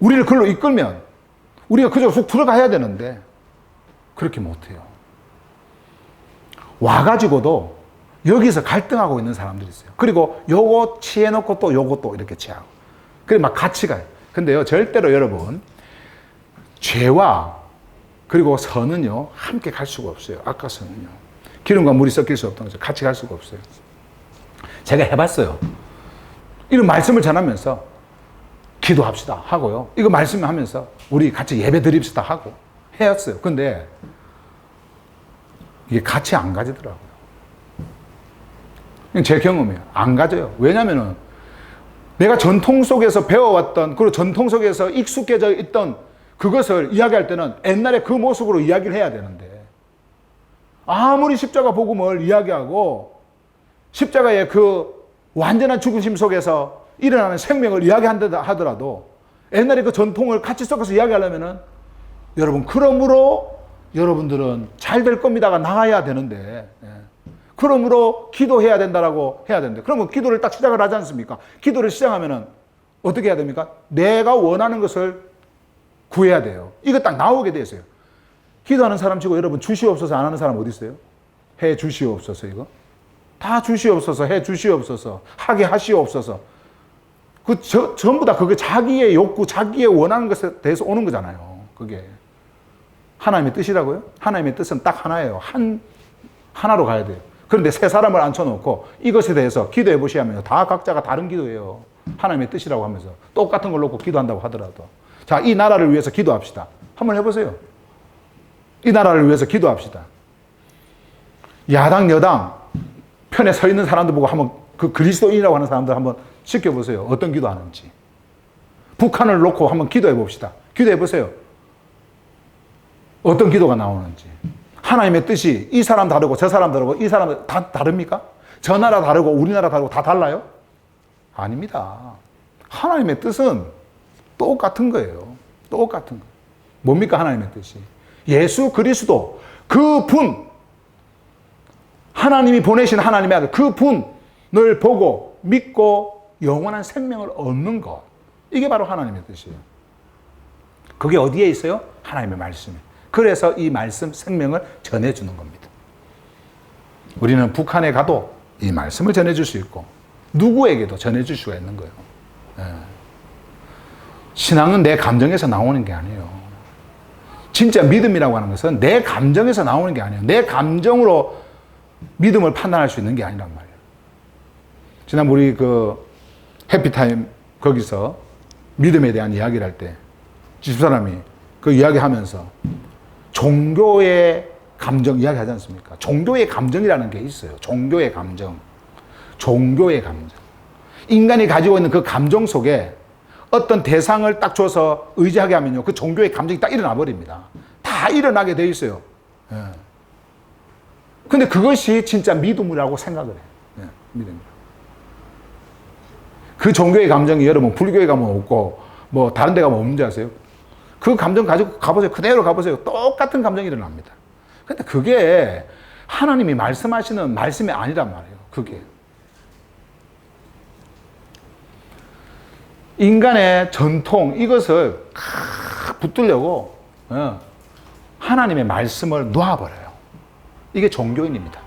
우리를 글로 이끌면 우리가 그저 쑥 들어가야 되는데 그렇게 못해요. 와가지고도 여기서 갈등하고 있는 사람들이 있어요. 그리고 요거 취해놓고 또 요거 또 이렇게 취하고. 그래 막 같이 가요. 근데요, 절대로 여러분, 죄와 그리고 선은요, 함께 갈 수가 없어요. 아까서는요. 기름과 물이 섞일 수 없다는 거죠. 같이 갈 수가 없어요. 제가 해봤어요. 이런 말씀을 전하면서 기도합시다 하고요. 이거 말씀하면서 우리 같이 예배 드립시다 하고 해왔어요. 근데 이게 같이 안 가지더라고요. 제 경험이에요. 안 가져요. 왜냐면은 내가 전통 속에서 배워왔던, 그리고 전통 속에서 익숙해져 있던 그것을 이야기할 때는 옛날에 그 모습으로 이야기를 해야 되는데, 아무리 십자가 복음을 이야기하고 십자가의 그 완전한 죽으심 속에서 일어나는 생명을 이야기한다 하더라도 옛날에 그 전통을 같이 섞어서 이야기하려면은 여러분, 그러므로 여러분들은 잘 될 겁니다가 나가야 되는데, 그러므로 기도해야 된다라고 해야 되는데, 그러면 기도를 딱 시작을 하지 않습니까? 기도를 시작하면은 어떻게 해야 됩니까? 내가 원하는 것을 구해야 돼요. 이거 딱 나오게 돼 있어요. 기도하는 사람 치고 여러분 주시옵소서 안 하는 사람 어디 있어요? 해 주시옵소서. 이거 다 주시옵소서, 해 주시옵소서, 하게 하시옵소서. 전부 다 그게 자기의 욕구, 자기의 원하는 것에 대해서 오는 거잖아요. 그게 하나님의 뜻이라고요? 하나님의 뜻은 딱 하나예요. 하나로 가야 돼요. 그런데 세 사람을 앉혀놓고 이것에 대해서 기도해 보시면요, 다 각자가 다른 기도예요. 하나님의 뜻이라고 하면서 똑같은 걸 놓고 기도한다고 하더라도 자, 이 나라를 위해서 기도합시다. 한번 해보세요. 이 나라를 위해서 기도합시다. 야당, 여당 편에 서 있는 사람들 보고 한번 그 그리스도인이라고 하는 사람들 한번 지켜보세요. 어떤 기도하는지. 북한을 놓고 한번 기도해 봅시다. 기도해 보세요. 어떤 기도가 나오는지. 하나님의 뜻이 이 사람 다르고 저 사람 다르고 이 사람 다 다릅니까? 저 나라 다르고 우리나라 다르고 다 달라요? 아닙니다. 하나님의 뜻은 똑같은 거예요. 똑같은 거. 뭡니까 하나님의 뜻이? 예수 그리스도 그분, 하나님이 보내신 하나님의 아들 그분을 보고 믿고 영원한 생명을 얻는 것. 이게 바로 하나님의 뜻이에요. 그게 어디에 있어요? 하나님의 말씀에. 그래서 이 말씀 생명을 전해주는 겁니다. 우리는 북한에 가도 이 말씀을 전해줄 수 있고 누구에게도 전해줄 수가 있는 거예요. 신앙은 내 감정에서 나오는 게 아니에요. 진짜 믿음이라고 하는 것은 내 감정에서 나오는 게 아니에요. 내 감정으로 믿음을 판단할 수 있는 게 아니란 말이에요. 지난 우리 그 해피타임 거기서 믿음에 대한 이야기를 할 때 집사람이 그 이야기하면서 종교의 감정 이야기 하지 않습니까? 종교의 감정이라는 게 있어요. 종교의 감정. 종교의 감정. 인간이 가지고 있는 그 감정 속에 어떤 대상을 딱 줘서 의지하게 하면요. 그 종교의 감정이 딱 일어나 버립니다. 다 일어나게 돼 있어요. 예. 근데 그것이 진짜 믿음이라고 생각을 해요. 예, 믿음이라고. 그 종교의 감정이 여러분 불교에 가면 없고 뭐 다른 데 가면 없는지 아세요? 그 감정 가지고 가보세요. 그대로 가보세요. 똑같은 감정이 일어납니다. 근데 그게 하나님이 말씀하시는 말씀이 아니란 말이에요. 그게. 인간의 전통 이것을 붙들려고 하나님의 말씀을 놓아버려요. 이게 종교인입니다.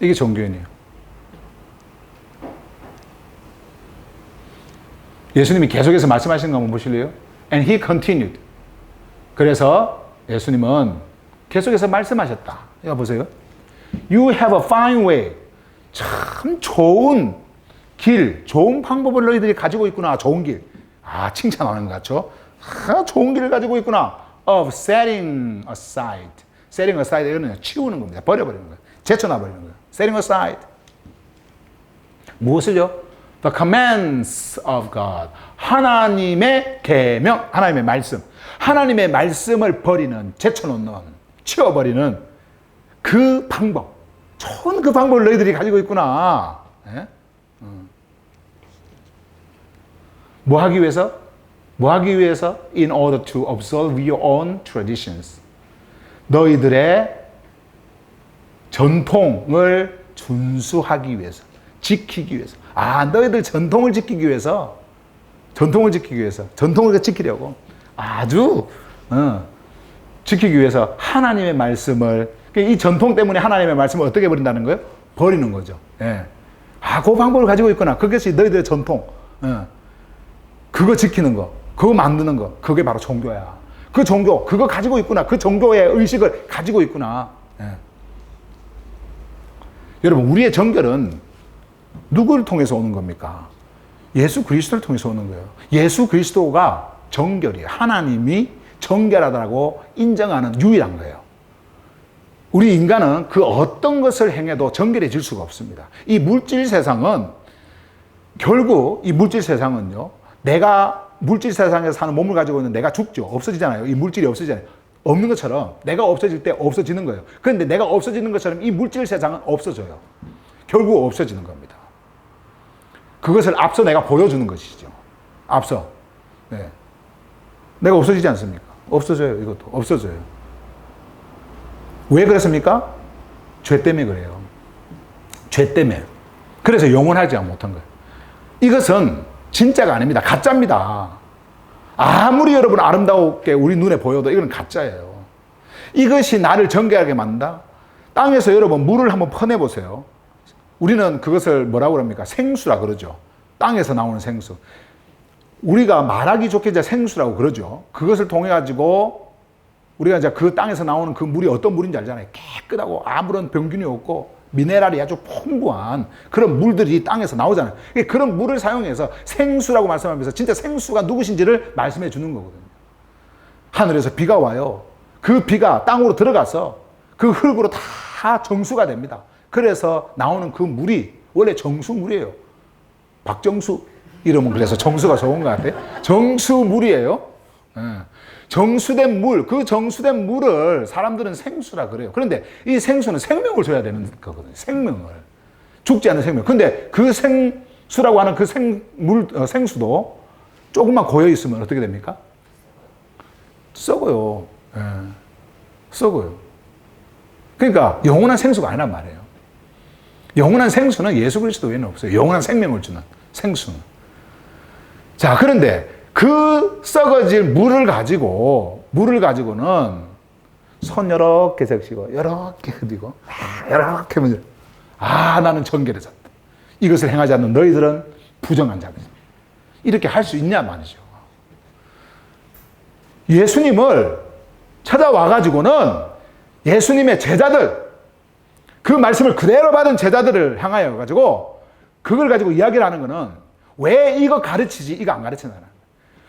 이게 종교인이에요. 예수님이 계속해서 말씀하시는 거 한번 보실래요? And he continued. 그래서 예수님은 계속해서 말씀하셨다. 이거 보세요. You have a fine way. 참 좋은 길, 좋은 방법을 너희들이 가지고 있구나. 좋은 길. 아, 칭찬하는 것 같죠? 아, 좋은 길을 가지고 있구나. Of setting aside. setting aside, 이거는 치우는 겁니다. 버려버리는 거예요. 제쳐놔버리는 거예요. setting aside. 무엇을요? The commands of God. 하나님의 계명, 하나님의 말씀. 하나님의 말씀을 버리는, 제쳐놓는, 치워버리는 그 방법. 좋은 그 방법을 너희들이 가지고 있구나. 예? 뭐 하기 위해서? 뭐 하기 위해서? In order to observe your own traditions. 너희들의 전통을 준수하기 위해서, 지키기 위해서. 아, 너희들 전통을 지키기 위해서, 전통을 지키려고 아주 지키기 위해서 하나님의 말씀을, 이 전통 때문에 하나님의 말씀을 어떻게 버린다는 거예요? 버리는 거죠. 예. 아, 그 방법을 가지고 있구나. 그것이 너희들의 전통. 그거 지키는 거, 그거 만드는 거, 그게 바로 종교야. 그 종교, 그거 가지고 있구나. 그 종교의 의식을 가지고 있구나. 예. 여러분, 우리의 정결은 누구를 통해서 오는 겁니까? 예수 그리스도를 통해서 오는 거예요. 예수 그리스도가 정결이에요. 하나님이 정결하다고 인정하는 유일한 거예요. 우리 인간은 그 어떤 것을 행해도 정결해질 수가 없습니다. 이 물질 세상은, 결국 이 물질 세상은요, 내가 물질 세상에서 사는 몸을 가지고 있는 내가 죽죠. 없어지잖아요. 이 물질이 없어지잖아요. 없는 것처럼 내가 없어질 때 없어지는 거예요. 그런데 내가 없어지는 것처럼 이 물질 세상은 없어져요. 결국 없어지는 겁니다. 그것을 앞서 내가 보여주는 것이죠. 앞서. 네. 내가 없어지지 않습니까? 없어져요. 이것도 없어져요. 왜 그렇습니까? 죄 때문에 그래요. 죄 때문에. 그래서 영원하지 못한 거예요. 이것은 진짜가 아닙니다. 가짜입니다. 아무리 여러분 아름다웠게 우리 눈에 보여도 이건 가짜예요. 이것이 나를 정결하게 만든다? 땅에서 여러분 물을 한번 퍼내보세요. 우리는 그것을 뭐라고 합니까? 생수라 그러죠. 땅에서 나오는 생수. 우리가 말하기 좋게 이제 생수라고 그러죠. 그것을 통해 가지고 우리가 이제 그 땅에서 나오는 그 물이 어떤 물인지 알잖아요. 깨끗하고 아무런 병균이 없고 미네랄이 아주 풍부한 그런 물들이 땅에서 나오잖아요. 그런 물을 사용해서 생수라고 말씀하면서 진짜 생수가 누구신지를 말씀해 주는 거거든요. 하늘에서 비가 와요. 그 비가 땅으로 들어가서 그 흙으로 다 정수가 됩니다. 그래서 나오는 그 물이 원래 정수물이에요. 박정수 이름은 그래서 정수가 좋은 것 같아. 정수물이에요. 정수된 물, 그 정수된 물을 사람들은 생수라 그래요. 그런데 이 생수는 생명을 줘야 되는 거거든요. 생명을. 죽지 않는 생명. 근데 그 생수라고 하는 그 생수도 조금만 고여 있으면 어떻게 됩니까? 썩어요. 썩어요. 그러니까 영원한 생수가 아니란 말이에요. 영원한 생수는 예수 그리스도 외에는 없어요. 영원한 생명을 주는 생수는. 자, 그런데 그 썩어질 물을 가지고는 손 이렇게 적시고 이렇게 흔들고 이렇게 하면 나는 정결해졌다. 이것을 행하지 않는 너희들은 부정한 자들. 이렇게 할 수 있냐 말이죠. 예수님을 찾아와가지고는 예수님의 제자들, 그 말씀을 그대로 받은 제자들을 향하여 가지고 그걸 가지고 이야기를 하는 거는 왜 이거 가르치지 이거 안 가르치나.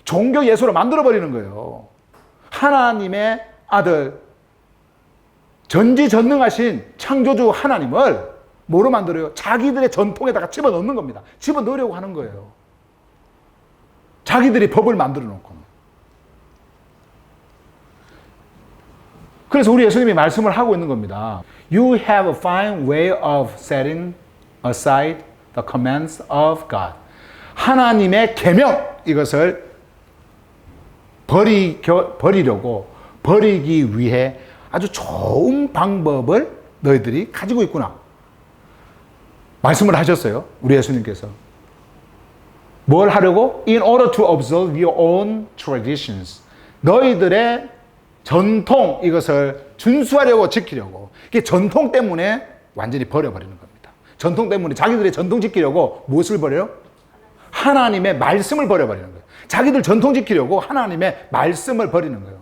종교 예수로 만들어버리는 거예요. 하나님의 아들, 전지전능하신 창조주 하나님을 뭐로 만들어요? 자기들의 전통에다가 집어넣는 겁니다. 집어넣으려고 하는 거예요. 자기들이 법을 만들어 놓고. 그래서 우리 예수님이 말씀을 하고 있는 겁니다. You have a fine way of setting aside the commands of God. 하나님의 계명, 이것을 버리기 위해 아주 좋은 방법을 너희들이 가지고 있구나. 말씀을 하셨어요. 우리 예수님께서. 뭘 하려고? In order to observe your own traditions. 너희들의 전통, 이것을 준수하려고 지키려고. 이게 전통 때문에 완전히 버려버리는 겁니다. 전통 때문에 자기들의 전통 지키려고 무엇을 버려요? 하나님의 말씀을 버려버리는 거예요. 자기들 전통 지키려고 하나님의 말씀을 버리는 거예요.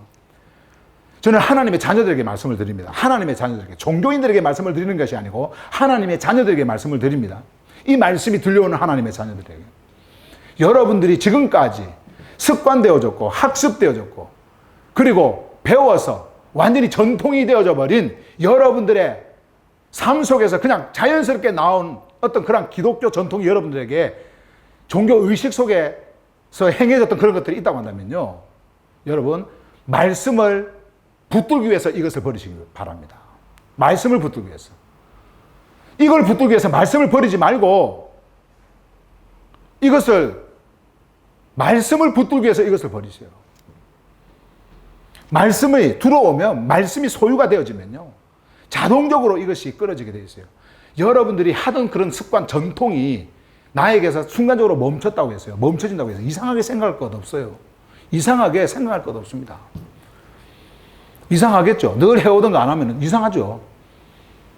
저는 하나님의 자녀들에게 말씀을 드립니다. 하나님의 자녀들에게. 종교인들에게 말씀을 드리는 것이 아니고 하나님의 자녀들에게 말씀을 드립니다. 이 말씀이 들려오는 하나님의 자녀들에게. 여러분들이 지금까지 습관되어졌고 학습되어졌고 그리고 배워서 완전히 전통이 되어져 버린 여러분들의 삶 속에서 그냥 자연스럽게 나온 어떤 그런 기독교 전통이 여러분들에게 종교 의식 속에서 행해졌던 그런 것들이 있다고 한다면요. 여러분, 말씀을 붙들기 위해서 이것을 버리시기 바랍니다. 말씀을 붙들기 위해서. 이걸 붙들기 위해서 말씀을 버리지 말고 말씀을 붙들기 위해서 이것을 버리세요. 말씀이 들어오면, 말씀이 소유가 되어지면요. 자동적으로 이것이 끌어지게 되어 있어요. 여러분들이 하던 그런 습관, 전통이 나에게서 순간적으로 멈췄다고 했어요. 멈춰진다고 해서 이상하게 생각할 것 없어요. 이상하게 생각할 것 없습니다. 이상하겠죠. 늘 해오던 거 안 하면 이상하죠.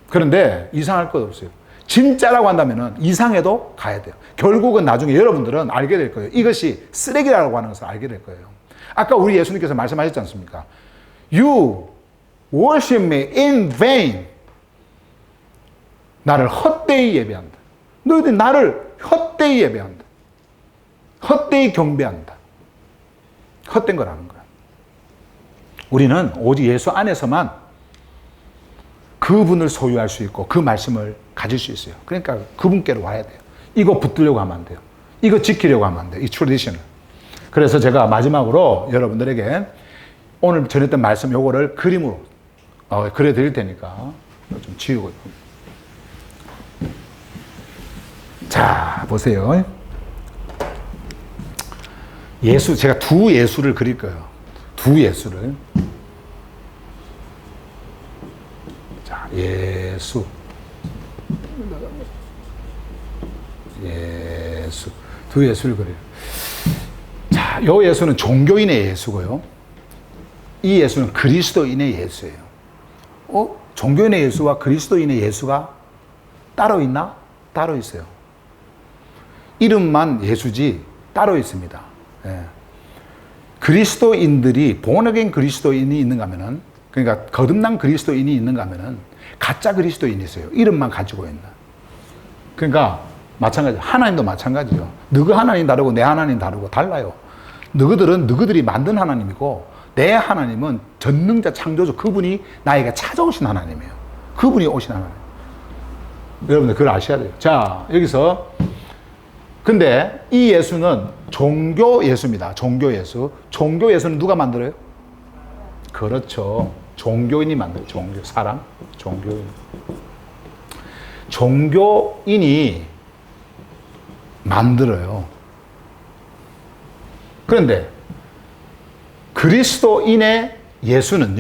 그런데 이상할 것 없어요. 진짜라고 한다면 이상해도 가야 돼요. 결국은 나중에 여러분들은 알게 될 거예요. 이것이 쓰레기라고 하는 것을 알게 될 거예요. 아까 우리 예수님께서 말씀하셨지 않습니까? You worship me in vain. 나를 헛되이 예배한다. 너희들이 나를 헛되이 예배한다. 헛되이 경배한다. 헛된 거라는 거야. 우리는 오직 예수 안에서만 그분을 소유할 수 있고 그 말씀을 가질 수 있어요. 그러니까 그분께로 와야 돼요. 이거 붙들려고 하면 안 돼요. 이거 지키려고 하면 안 돼요. 이 트래디션을. 그래서 제가 마지막으로 여러분들에게 오늘 전했던 말씀 요거를 그림으로 그려드릴 테니까 좀 지우고. 자, 보세요. 예수, 제가 두 예수를 그릴 거예요. 두 예수를. 자, 예수. 예수. 두 예수를 그려요. 자, 요 예수는 종교인의 예수고요. 이 예수는 그리스도인의 예수예요. 종교인의 예수와 그리스도인의 예수가 따로 있나? 따로 있어요. 이름만 예수지 따로 있습니다. 예. 그리스도인들이 본어겐 그리스도인이 있는가 하면은, 그러니까 거듭난 그리스도인이 있는가 하면은 가짜 그리스도인이 있어요. 이름만 가지고 있는. 그러니까 마찬가지. 하나님도 마찬가지죠. 너희 하나님 다르고 내 하나님 다르고 달라요. 너희들은 너희들이 만든 하나님이고 내 하나님은 전능자 창조주, 그분이 나에게 찾아오신 하나님이에요. 그분이 오신 하나님. 여러분들 그걸 아셔야 돼요. 자, 여기서 근데 이 예수는 종교 예수입니다. 종교 예수. 종교 예수는 누가 만들어요? 그렇죠. 종교인이 만들어요. 사람. 종교인. 종교인이 만들어요. 그런데 그리스도인의 예수는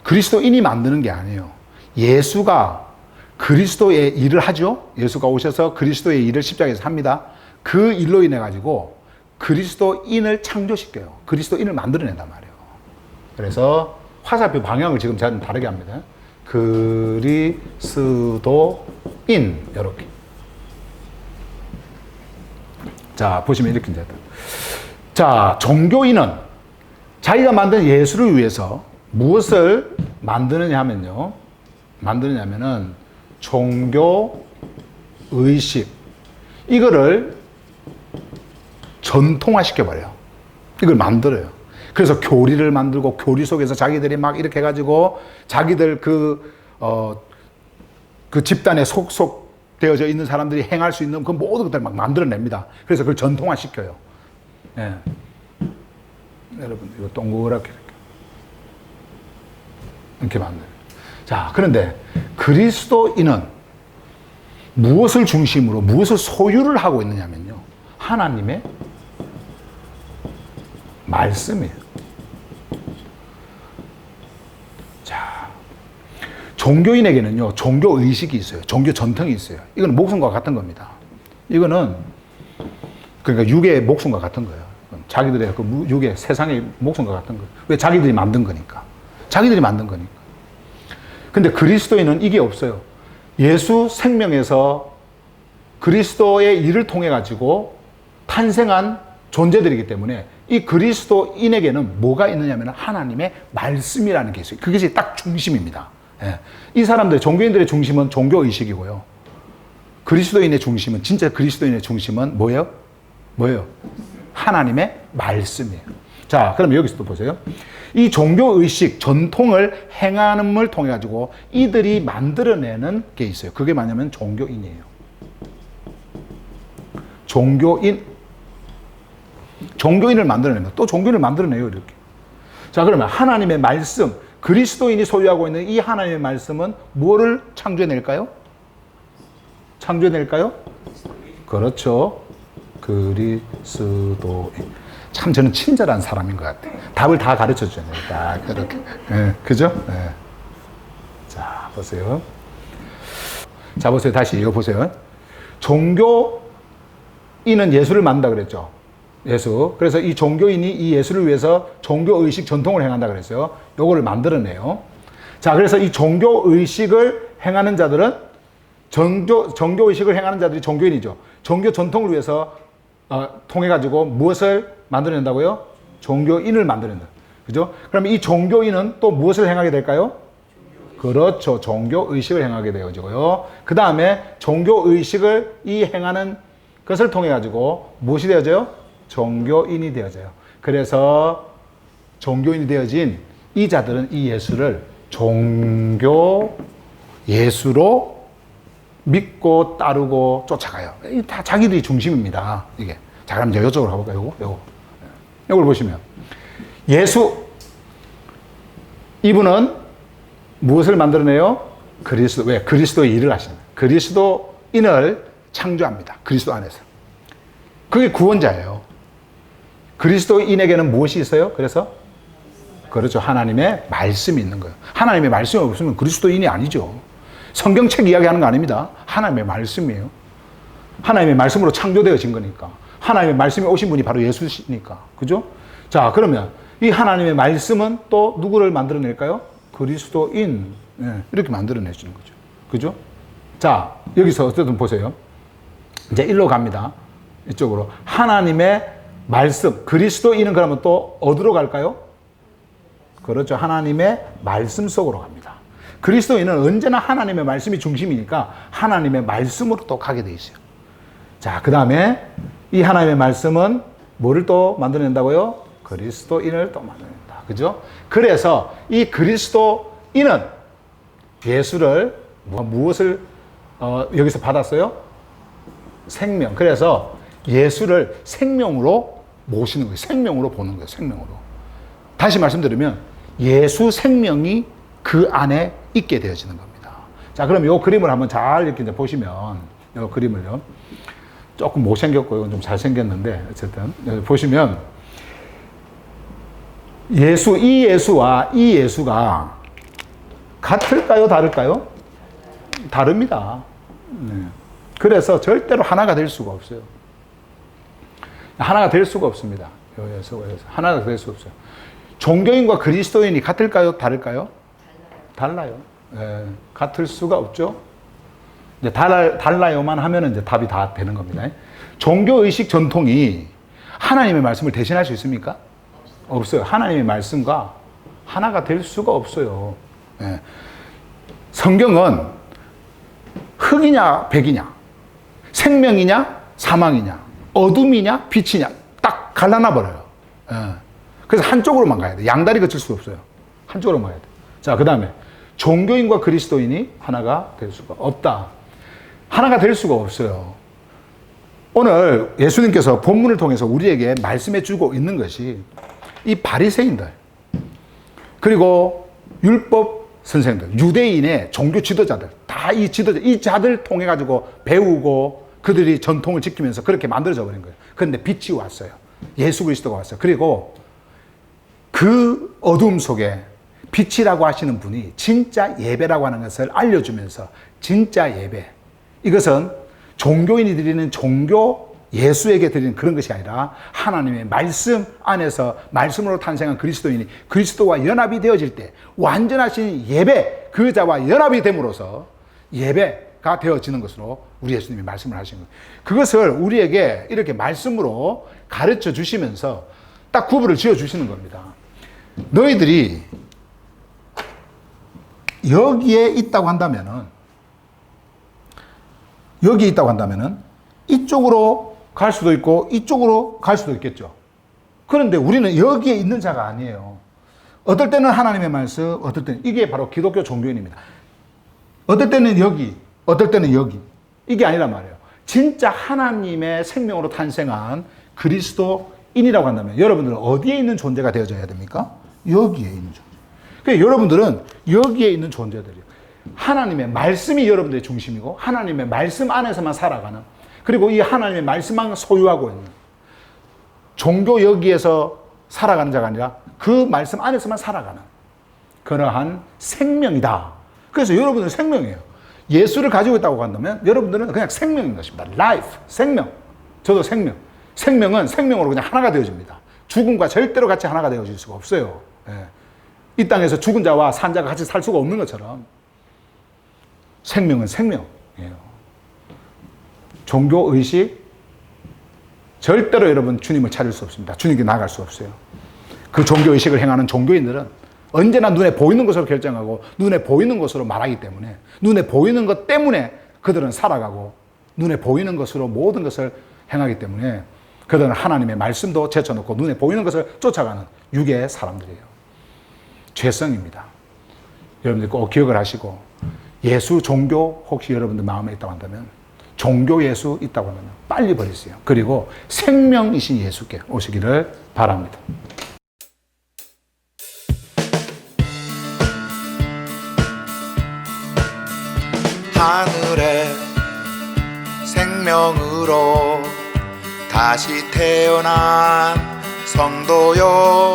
그리스도인이 만드는 게 아니에요. 예수가 그리스도의 일을 하죠. 예수가 오셔서 그리스도의 일을 십자가에서 합니다. 그 일로 인해 가지고 그리스도인을 창조시켜요. 그리스도인을 만들어낸단 말이에요. 그래서 화살표 방향을 지금 저는 다르게 합니다. 그리스도인 이렇게. 자, 보시면 이렇게 됩니다. 자, 종교인은 자기가 만든 예수를 위해서 무엇을 만드느냐 하면요. 종교 의식. 이거를 전통화시켜버려요. 이걸 만들어요. 그래서 교리를 만들고 교리 속에서 자기들이 막 이렇게 해가지고 자기들 그 집단에 속속되어져 있는 사람들이 행할 수 있는 그 모든 것들을 막 만들어냅니다. 그래서 그걸 전통화시켜요. 예. 여러분, 이거 동그랗게 이렇게 만들어요. 자, 그런데 그리스도인은 무엇을 중심으로, 무엇을 소유를 하고 있느냐면요. 하나님의 말씀이에요. 자, 종교인에게는요, 종교 의식이 있어요. 종교 전통이 있어요. 이건 목숨과 같은 겁니다. 이거는 그러니까 육의 목숨과 같은 거예요. 자기들의 그 육의 세상의 목숨과 같은 거예요. 왜? 자기들이 만든 거니까. 근데 그리스도인은 이게 없어요. 예수 생명에서 그리스도의 일을 통해 가지고 탄생한 존재들이기 때문에 이 그리스도인에게는 뭐가 있느냐면 하나님의 말씀이라는 게 있어요. 그것이 딱 중심입니다. 예. 이 사람들, 종교인들의 중심은 종교의식이고요. 그리스도인의 중심은, 진짜 그리스도인의 중심은 뭐예요? 하나님의 말씀이에요. 자, 그럼 여기서 또 보세요. 이 종교의식, 전통을 행함을 통해 가지고 이들이 만들어내는 게 있어요. 그게 뭐냐면 종교인이에요. 종교인을 만들어내면 또 종교인을 만들어내요, 이렇게. 자, 그러면 하나님의 말씀, 그리스도인이 소유하고 있는 이 하나님의 말씀은 무엇을 창조해낼까요? 그렇죠. 그리스도인. 참 저는 친절한 사람인 것 같아요. 답을 다 가르쳐 주잖아요. 딱 그렇게. 네, 그죠? 네. 자, 보세요. 자, 보세요. 다시 이거 보세요. 종교인은 예수를 만든다 그랬죠. 예수. 그래서 이 종교인이 이 예수를 위해서 종교의식 전통을 행한다 그랬어요. 요거를 만들어내요. 자, 그래서 이 종교의식을 행하는 자들은 종교의식을 행하는 자들이 종교인이죠. 종교 전통을 위해서 통해 가지고 무엇을 만들어낸다고요? 종교인을 만들어낸다. 그죠? 그러면 이 종교인은 또 무엇을 행하게 될까요? 그렇죠. 종교의식을 행하게 되어지고요. 그 다음에 종교의식을 이 행하는 것을 통해 가지고 무엇이 되어져요? 종교인이 되어져요. 그래서 종교인이 되어진 이 자들은 이 예수를 예수로 믿고 따르고 쫓아가요. 다 자기들이 중심입니다. 이게. 자, 그럼 이쪽으로 가볼까요? 요걸 보시면. 예수. 이분은 무엇을 만들어내요? 왜? 그리스도의 일을 하시는 거예요. 그리스도인을 창조합니다. 그리스도 안에서. 그게 구원자예요. 그리스도인에게는 무엇이 있어요? 그래서? 그렇죠. 하나님의 말씀이 있는 거예요. 하나님의 말씀이 없으면 그리스도인이 아니죠. 성경책 이야기하는 거 아닙니다. 하나님의 말씀이에요. 하나님의 말씀으로 창조되어진 거니까. 하나님의 말씀이 오신 분이 바로 예수시니까. 그죠? 자, 그러면 이 하나님의 말씀은 또 누구를 만들어낼까요? 그리스도인. 네, 이렇게 만들어내시는 거죠. 그죠? 자, 여기서 어쨌든 보세요. 이제 일로 갑니다. 이쪽으로. 하나님의 말씀. 그리스도인은 그러면 또 어디로 갈까요? 그렇죠. 하나님의 말씀 속으로 갑니다. 그리스도인은 언제나 하나님의 말씀이 중심이니까 하나님의 말씀으로 또 가게 돼 있어요. 자, 그 다음에 이 하나님의 말씀은 뭐를 또 만들어낸다고요? 그리스도인을 또 만듭니다. 그죠? 그래서 이 그리스도인은 예수를 무엇을 여기서 받았어요? 생명. 그래서 예수를 생명으로 모시는 거예요. 생명으로 보는 거예요. 생명으로. 다시 말씀드리면 예수 생명이 그 안에 있게 되어지는 겁니다. 자, 그럼 이 그림을 한번 잘 이렇게 이제 보시면, 이 그림을요. 조금 못생겼고, 이건 좀 잘생겼는데, 어쨌든, 보시면, 이 예수와 이 예수가 같을까요? 다를까요? 다릅니다. 네. 그래서 절대로 하나가 될 수가 없어요. 하나가 될 수가 없습니다. 하나가 될 수 없어요. 종교인과 그리스도인이 같을까요? 다를까요? 달라요. 예, 같을 수가 없죠. 이제 달라요만 하면 이제 답이 다 되는 겁니다. 종교의식 전통이 하나님의 말씀을 대신할 수 있습니까? 없어요. 하나님의 말씀과 하나가 될 수가 없어요. 예. 성경은 흑이냐 백이냐, 생명이냐 사망이냐, 어둠이냐 빛이냐 딱 갈라놔 버려요. 예. 그래서 한쪽으로만 가야 돼. 양다리 거칠 수 없어요. 한쪽으로만 가야 돼. 자, 그 다음에 종교인과 그리스도인이 하나가 될 수가 없다. 하나가 될 수가 없어요. 오늘 예수님께서 본문을 통해서 우리에게 말씀해 주고 있는 것이 이 바리새인들 그리고 율법 선생들, 유대인의 종교 지도자들, 다 이 자들 통해 가지고 배우고 그들이 전통을 지키면서 그렇게 만들어져 버린 거예요. 그런데 빛이 왔어요. 예수 그리스도가 왔어요. 그리고 그 어둠 속에 빛이라고 하시는 분이 진짜 예배라고 하는 것을 알려주면서 진짜 예배, 이것은 종교인이 드리는 종교 예수에게 드리는 그런 것이 아니라 하나님의 말씀 안에서 말씀으로 탄생한 그리스도인이 그리스도와 연합이 되어질 때 완전하신 예배, 그 자와 연합이 됨으로써 예배가 되어지는 것으로 우리 예수님이 말씀을 하신 거예요. 그것을 우리에게 이렇게 말씀으로 가르쳐 주시면서 딱 구분을 지어 주시는 겁니다. 너희들이 여기에 있다고 한다면은, 여기에 있다고 한다면은 이쪽으로 갈 수도 있고 이쪽으로 갈 수도 있겠죠. 그런데 우리는 여기에 있는 자가 아니에요. 어떨 때는 하나님의 말씀, 어떨 때는, 이게 바로 기독교 종교인입니다. 어떨 때는 여기, 어떨 때는 여기. 이게 아니란 말이에요. 진짜 하나님의 생명으로 탄생한 그리스도인이라고 한다면 여러분들은 어디에 있는 존재가 되어져야 됩니까? 여기에 있는 존재. 그러니까 여러분들은 여기에 있는 존재들이에요. 하나님의 말씀이 여러분들의 중심이고 하나님의 말씀 안에서만 살아가는, 그리고 이 하나님의 말씀만 소유하고 있는, 종교 여기에서 살아가는 자가 아니라 그 말씀 안에서만 살아가는 그러한 생명이다. 그래서 여러분들은 생명이에요. 예수를 가지고 있다고 한다면 여러분들은 그냥 생명인 것입니다. life, 생명. 저도 생명. 생명은 생명으로 그냥 하나가 되어집니다. 죽음과 절대로 같이 하나가 되어질 수가 없어요. 예. 이 땅에서 죽은 자와 산 자가 같이 살 수가 없는 것처럼 생명은 생명이에요. 종교의식, 절대로 여러분 주님을 찾을 수 없습니다. 주님께 나아갈 수 없어요. 그 종교의식을 행하는 종교인들은 언제나 눈에 보이는 것으로 결정하고 눈에 보이는 것으로 말하기 때문에, 눈에 보이는 것 때문에 그들은 살아가고 눈에 보이는 것으로 모든 것을 행하기 때문에 그들은 하나님의 말씀도 제쳐놓고 눈에 보이는 것을 쫓아가는 육의 사람들이에요. 죄성입니다. 여러분들 꼭 기억을 하시고, 예수 종교 혹시 여러분들 마음에 있다고 한다면, 종교 예수 있다고 하면 빨리 버리세요. 그리고 생명이신 예수께 오시기를 바랍니다. 하늘의 생명으로 다시 태어난 성도요,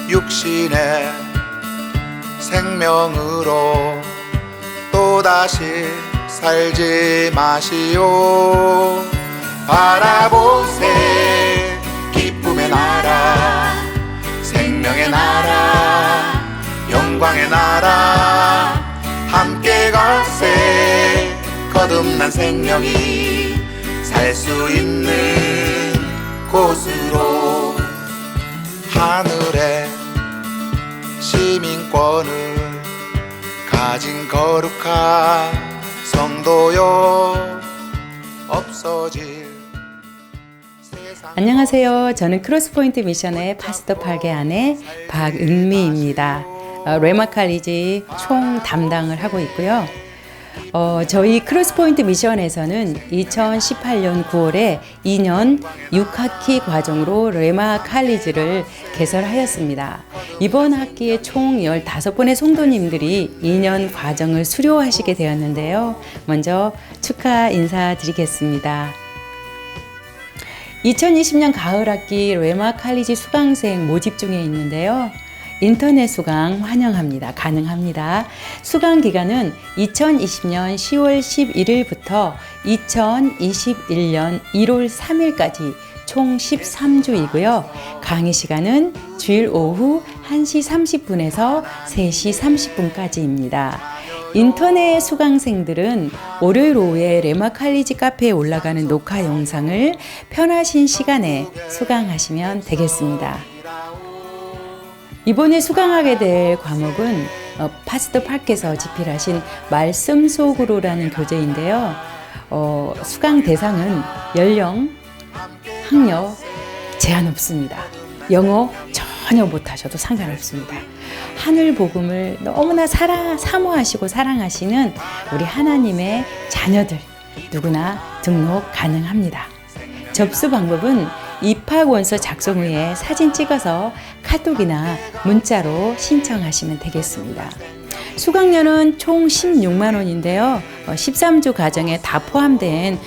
육신의 생명으로 또다시 살지 마시오. 바라보세 기쁨의 나라, 생명의 나라, 영광의 나라. 함께 갈세 거듭난 생명이 살 수 있는 곳으로. 하늘의 시민권을 가진 거룩한 성도요, 없어질 세상 안녕하세요. 저는 크로스포인트 미션의 파스터 8개 안의 박은미입니다. 레마 칼리지 총 담당을 하고 있고요. 저희 크로스포인트 미션에서는 2018년 9월에 2년 6학기 과정으로 레마 칼리지를 개설하였습니다. 이번 학기에 총 15분의 성도님들이 2년 과정을 수료하시게 되었는데요. 먼저 축하 인사드리겠습니다. 2020년 가을 학기 레마 칼리지 수강생 모집 중에 있는데요. 인터넷 수강 환영합니다. 가능합니다. 수강 기간은 2020년 10월 11일부터 2021년 1월 3일까지 총 13주이고요. 강의 시간은 주일 오후 1시 30분에서 3시 30분까지입니다. 인터넷 수강생들은 월요일 오후에 레마 칼리지 카페에 올라가는 녹화 영상을 편하신 시간에 수강하시면 되겠습니다. 이번에 수강하게 될 과목은 파스터 팍께서 집필하신 말씀 속으로라는 교재인데요. 수강 대상은 연령, 학력 제한 없습니다. 영어 전혀 못하셔도 상관없습니다. 하늘 복음을 너무나 사모하시고 사랑하시는 우리 하나님의 자녀들 누구나 등록 가능합니다. 접수 방법은 입학원서 작성 후에 사진 찍어서 카톡이나 문자로 신청하시면 되겠습니다. 수강료는 총 16만 원인데요. 13주 과정에 다 포함된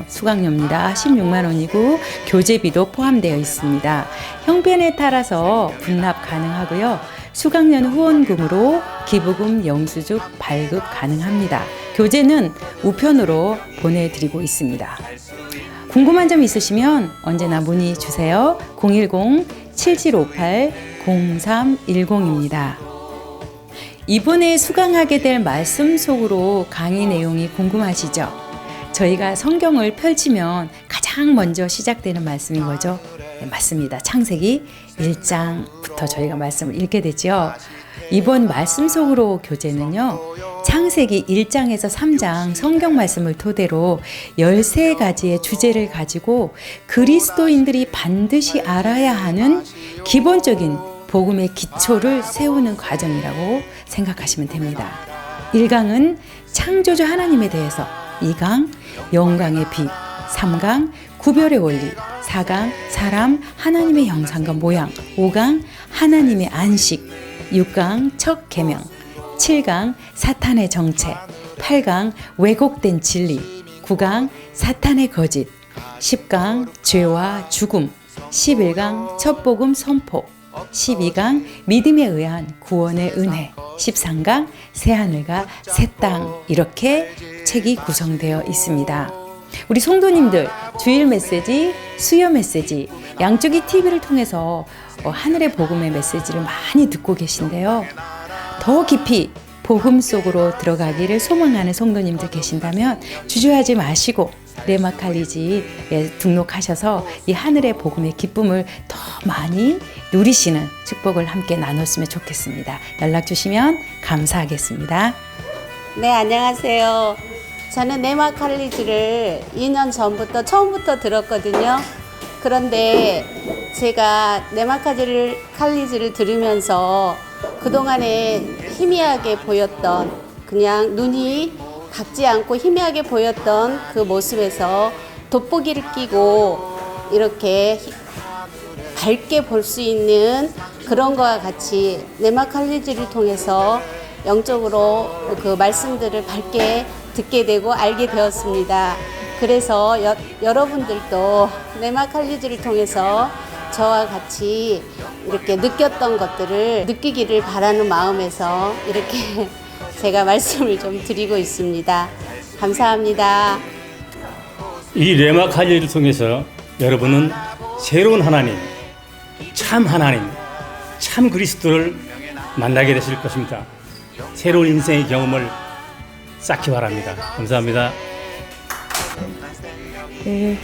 수강료입니다. 16만 원이고 교재비도 포함되어 있습니다. 형편에 따라서 분납 가능하고요. 수강료는 후원금으로 기부금, 영수증 발급 가능합니다. 교재는 우편으로 보내드리고 있습니다. 궁금한 점 있으시면 언제나 문의 주세요. 010-7758-0310입니다. 이번에 수강하게 될 말씀 속으로 강의 내용이 궁금하시죠? 저희가 성경을 펼치면 가장 먼저 시작되는 말씀이 뭐죠? 네, 맞습니다. 창세기 1장부터 저희가 말씀을 읽게 되죠. 이번 말씀 속으로 교재는요. 창세기 1장에서 3장 성경 말씀을 토대로 13가지의 주제를 가지고 그리스도인들이 반드시 알아야 하는 기본적인 복음의 기초를 세우는 과정이라고 생각하시면 됩니다. 1강은 창조주 하나님에 대해서, 2강 영광의 빛, 3강 구별의 원리, 4강 사람 하나님의 형상과 모양, 5강 하나님의 안식, 6강 첫 계명, 7강 사탄의 정체, 8강 왜곡된 진리, 9강 사탄의 거짓, 10강 죄와 죽음, 11강 첫 복음 선포, 12강 믿음에 의한 구원의 은혜, 13강 새하늘과 새 땅, 이렇게 책이 구성되어 있습니다. 우리 성도님들 주일 메시지, 수요 메시지 양쪽이 TV를 통해서 하늘의 복음의 메시지를 많이 듣고 계신데요. 더 깊이 복음 속으로 들어가기를 소망하는 성도님들 계신다면 주저하지 마시고 레마 칼리지에 등록하셔서 이 하늘의 복음의 기쁨을 더 많이 누리시는 축복을 함께 나눴으면 좋겠습니다. 연락 주시면 감사하겠습니다. 네, 안녕하세요. 저는 레마 칼리지를 2년 전부터 처음부터 들었거든요. 그런데 제가 레마 칼리지를 들으면서 그동안에 희미하게 보였던, 그냥 눈이 각지 않고 희미하게 보였던 그 모습에서 돋보기를 끼고 이렇게 밝게 볼 수 있는 그런 거와 같이 레마 칼리지를 통해서 영적으로 그 말씀들을 밝게 듣게 되고 알게 되었습니다. 그래서 여러분들도 레마 칼리지를 통해서 저와 같이 이렇게 느꼈던 것들을 느끼기를 바라는 마음에서 이렇게 제가 말씀을 좀 드리고 있습니다. 감사합니다. 이 레마 칼리지를 통해서 여러분은 새로운 하나님, 참 그리스도를 만나게 되실 것입니다. 새로운 인생의 경험을 쌓기 바랍니다. 감사합니다. 네,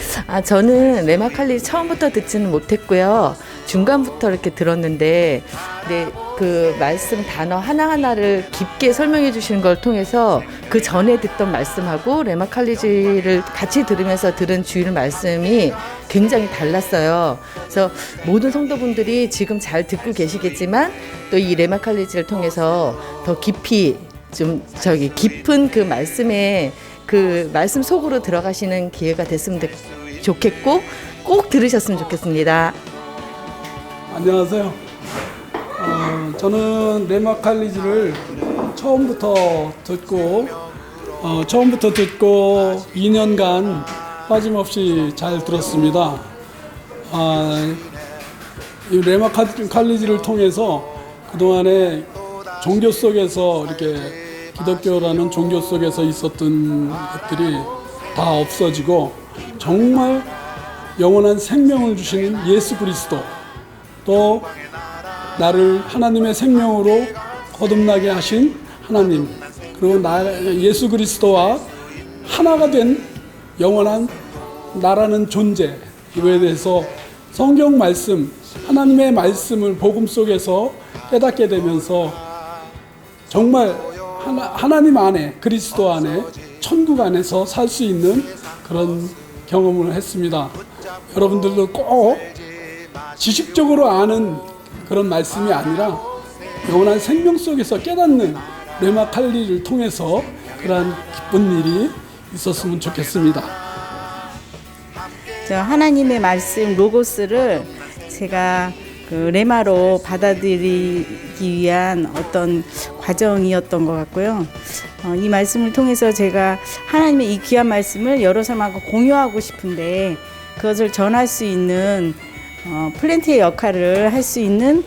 저는 레마 칼리지 처음부터 듣지는 못했고요. 중간부터 이렇게 들었는데, 근데 그 말씀 단어 하나하나를 깊게 설명해 주시는 걸 통해서 그 전에 듣던 말씀하고 레마 칼리지를 같이 들으면서 들은 주일 말씀이 굉장히 달랐어요. 그래서 모든 성도분들이 지금 잘 듣고 계시겠지만 또 이 레마 칼리지를 통해서 더 깊이 좀 깊은 그 말씀에 그 말씀 속으로 들어가시는 기회가 됐으면 좋겠고 꼭 들으셨으면 좋겠습니다. 안녕하세요. 저는 레마 칼리지를 처음부터 듣고 2년간 빠짐없이 잘 들었습니다. 이 레마 칼리지를 통해서 그동안에 종교 속에서 이렇게 기독교라는 종교 속에서 있었던 것들이 다 없어지고 정말 영원한 생명을 주시는 예수 그리스도, 또 나를 하나님의 생명으로 거듭나게 하신 하나님, 그리고 예수 그리스도와 하나가 된 영원한 나라는 존재, 이거에 대해서 성경 말씀, 하나님의 말씀을 복음 속에서 깨닫게 되면서 정말 하나님 안에, 그리스도 안에, 천국 안에서 살 수 있는 그런 경험을 했습니다. 여러분들도 꼭 지식적으로 아는 그런 말씀이 아니라 영원한 생명 속에서 깨닫는 레마 칼리를 통해서 그러한 기쁜 일이 있었으면 좋겠습니다. 저 하나님의 말씀 로고스를 제가 그 레마로 받아들이기 위한 어떤 과정이었던 것 같고요. 이 말씀을 통해서 제가 하나님의 이 귀한 말씀을 여러 사람하고 공유하고 싶은데 그것을 전할 수 있는 플랜트의 역할을 할 수 있는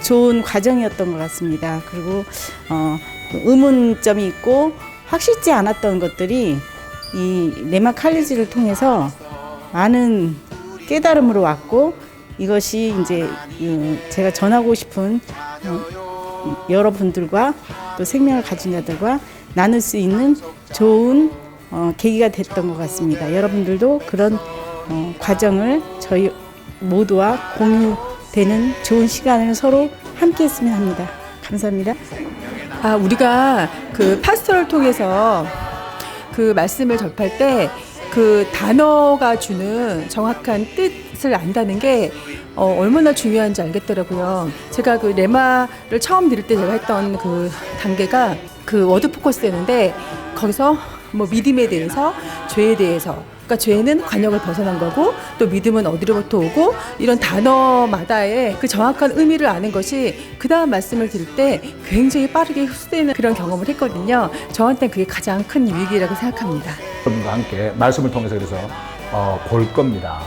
좋은 과정이었던 것 같습니다. 그리고 의문점이 있고 확실치 않았던 것들이 이 레마 칼리지를 통해서 많은 깨달음으로 왔고, 이것이 이제 제가 전하고 싶은 여러분들과 또 생명을 가진 자들과 나눌 수 있는 좋은 계기가 됐던 것 같습니다. 여러분들도 그런 과정을 저희 모두와 공유되는 좋은 시간을 서로 함께 했으면 합니다. 감사합니다. 우리가 그 파스터를 통해서 그 말씀을 접할 때 그 단어가 주는 정확한 뜻을 안다는 게 얼마나 중요한지 알겠더라고요. 제가 그 레마를 처음 들을 때 제가 했던 그 단계가 그 워드 포커스였는데, 거기서 뭐 믿음에 대해서, 죄에 대해서, 그러니까 죄는 관역을 벗어난 거고 또 믿음은 어디로부터 오고, 이런 단어마다의 그 정확한 의미를 아는 것이 그 다음 말씀을 들을 때 굉장히 빠르게 흡수되는 그런 경험을 했거든요. 저한테는 그게 가장 큰 유익이라고 생각합니다. 여러분과 함께 말씀을 통해서 그래서 볼 겁니다.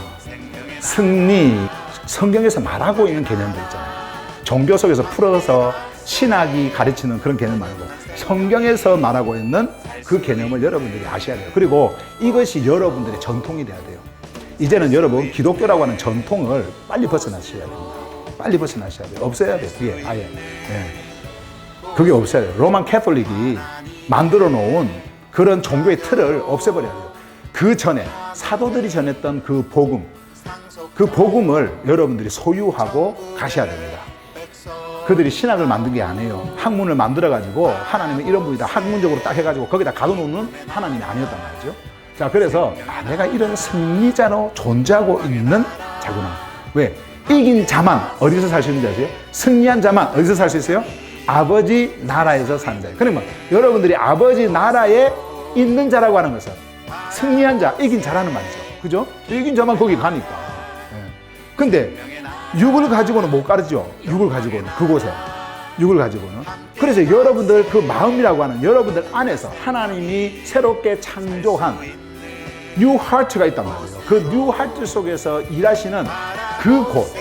승리, 성경에서 말하고 있는 개념들 있잖아요. 종교 속에서 풀어서 신학이 가르치는 그런 개념 말고 성경에서 말하고 있는 그 개념을 여러분들이 아셔야 돼요. 그리고 이것이 여러분들의 전통이 돼야 돼요. 이제는 여러분 기독교라고 하는 전통을 빨리 벗어나셔야 됩니다. 빨리 벗어나셔야 돼요. 없애야 돼요. 그게 아예. 그게 없어야 돼요. 로만 캐톨릭이 만들어 놓은 그런 종교의 틀을 없애버려야 돼요. 그 전에 사도들이 전했던 그 복음을 여러분들이 소유하고 가셔야 됩니다. 그들이 신학을 만든 게 아니에요. 학문을 만들어가지고 하나님은 이런 분이다, 학문적으로 딱 해가지고 거기다 가둬놓는 하나님이 아니었단 말이죠. 자, 그래서 내가 이런 승리자로 존재하고 있는 자구나. 왜? 이긴 자만 어디서 살 수 있는지 아세요? 승리한 자만 어디서 살 수 있어요? 아버지 나라에서 사는 자예요. 그러면 여러분들이 아버지 나라에 있는 자라고 하는 것은 승리한 자, 이긴 자라는 말이죠. 그죠? 이긴 자만 거기 가니까. 근데 육을 가지고는 못 가르죠. 육을 가지고는 그곳에 육을 가지고는. 그래서 여러분들 그 마음이라고 하는 여러분들 안에서 하나님이 새롭게 창조한 뉴 하트가 있단 말이에요. 그 뉴 하트 속에서 일하시는 그 곳.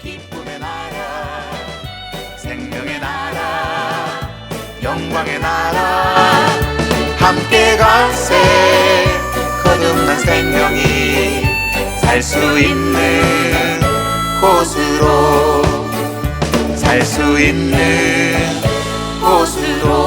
기쁨의 나라, 생명의 나라, 영광의 나라, 함께 갈세 거듭난 생명이 살 수 있는 곳으로, 살 수 있는 곳으로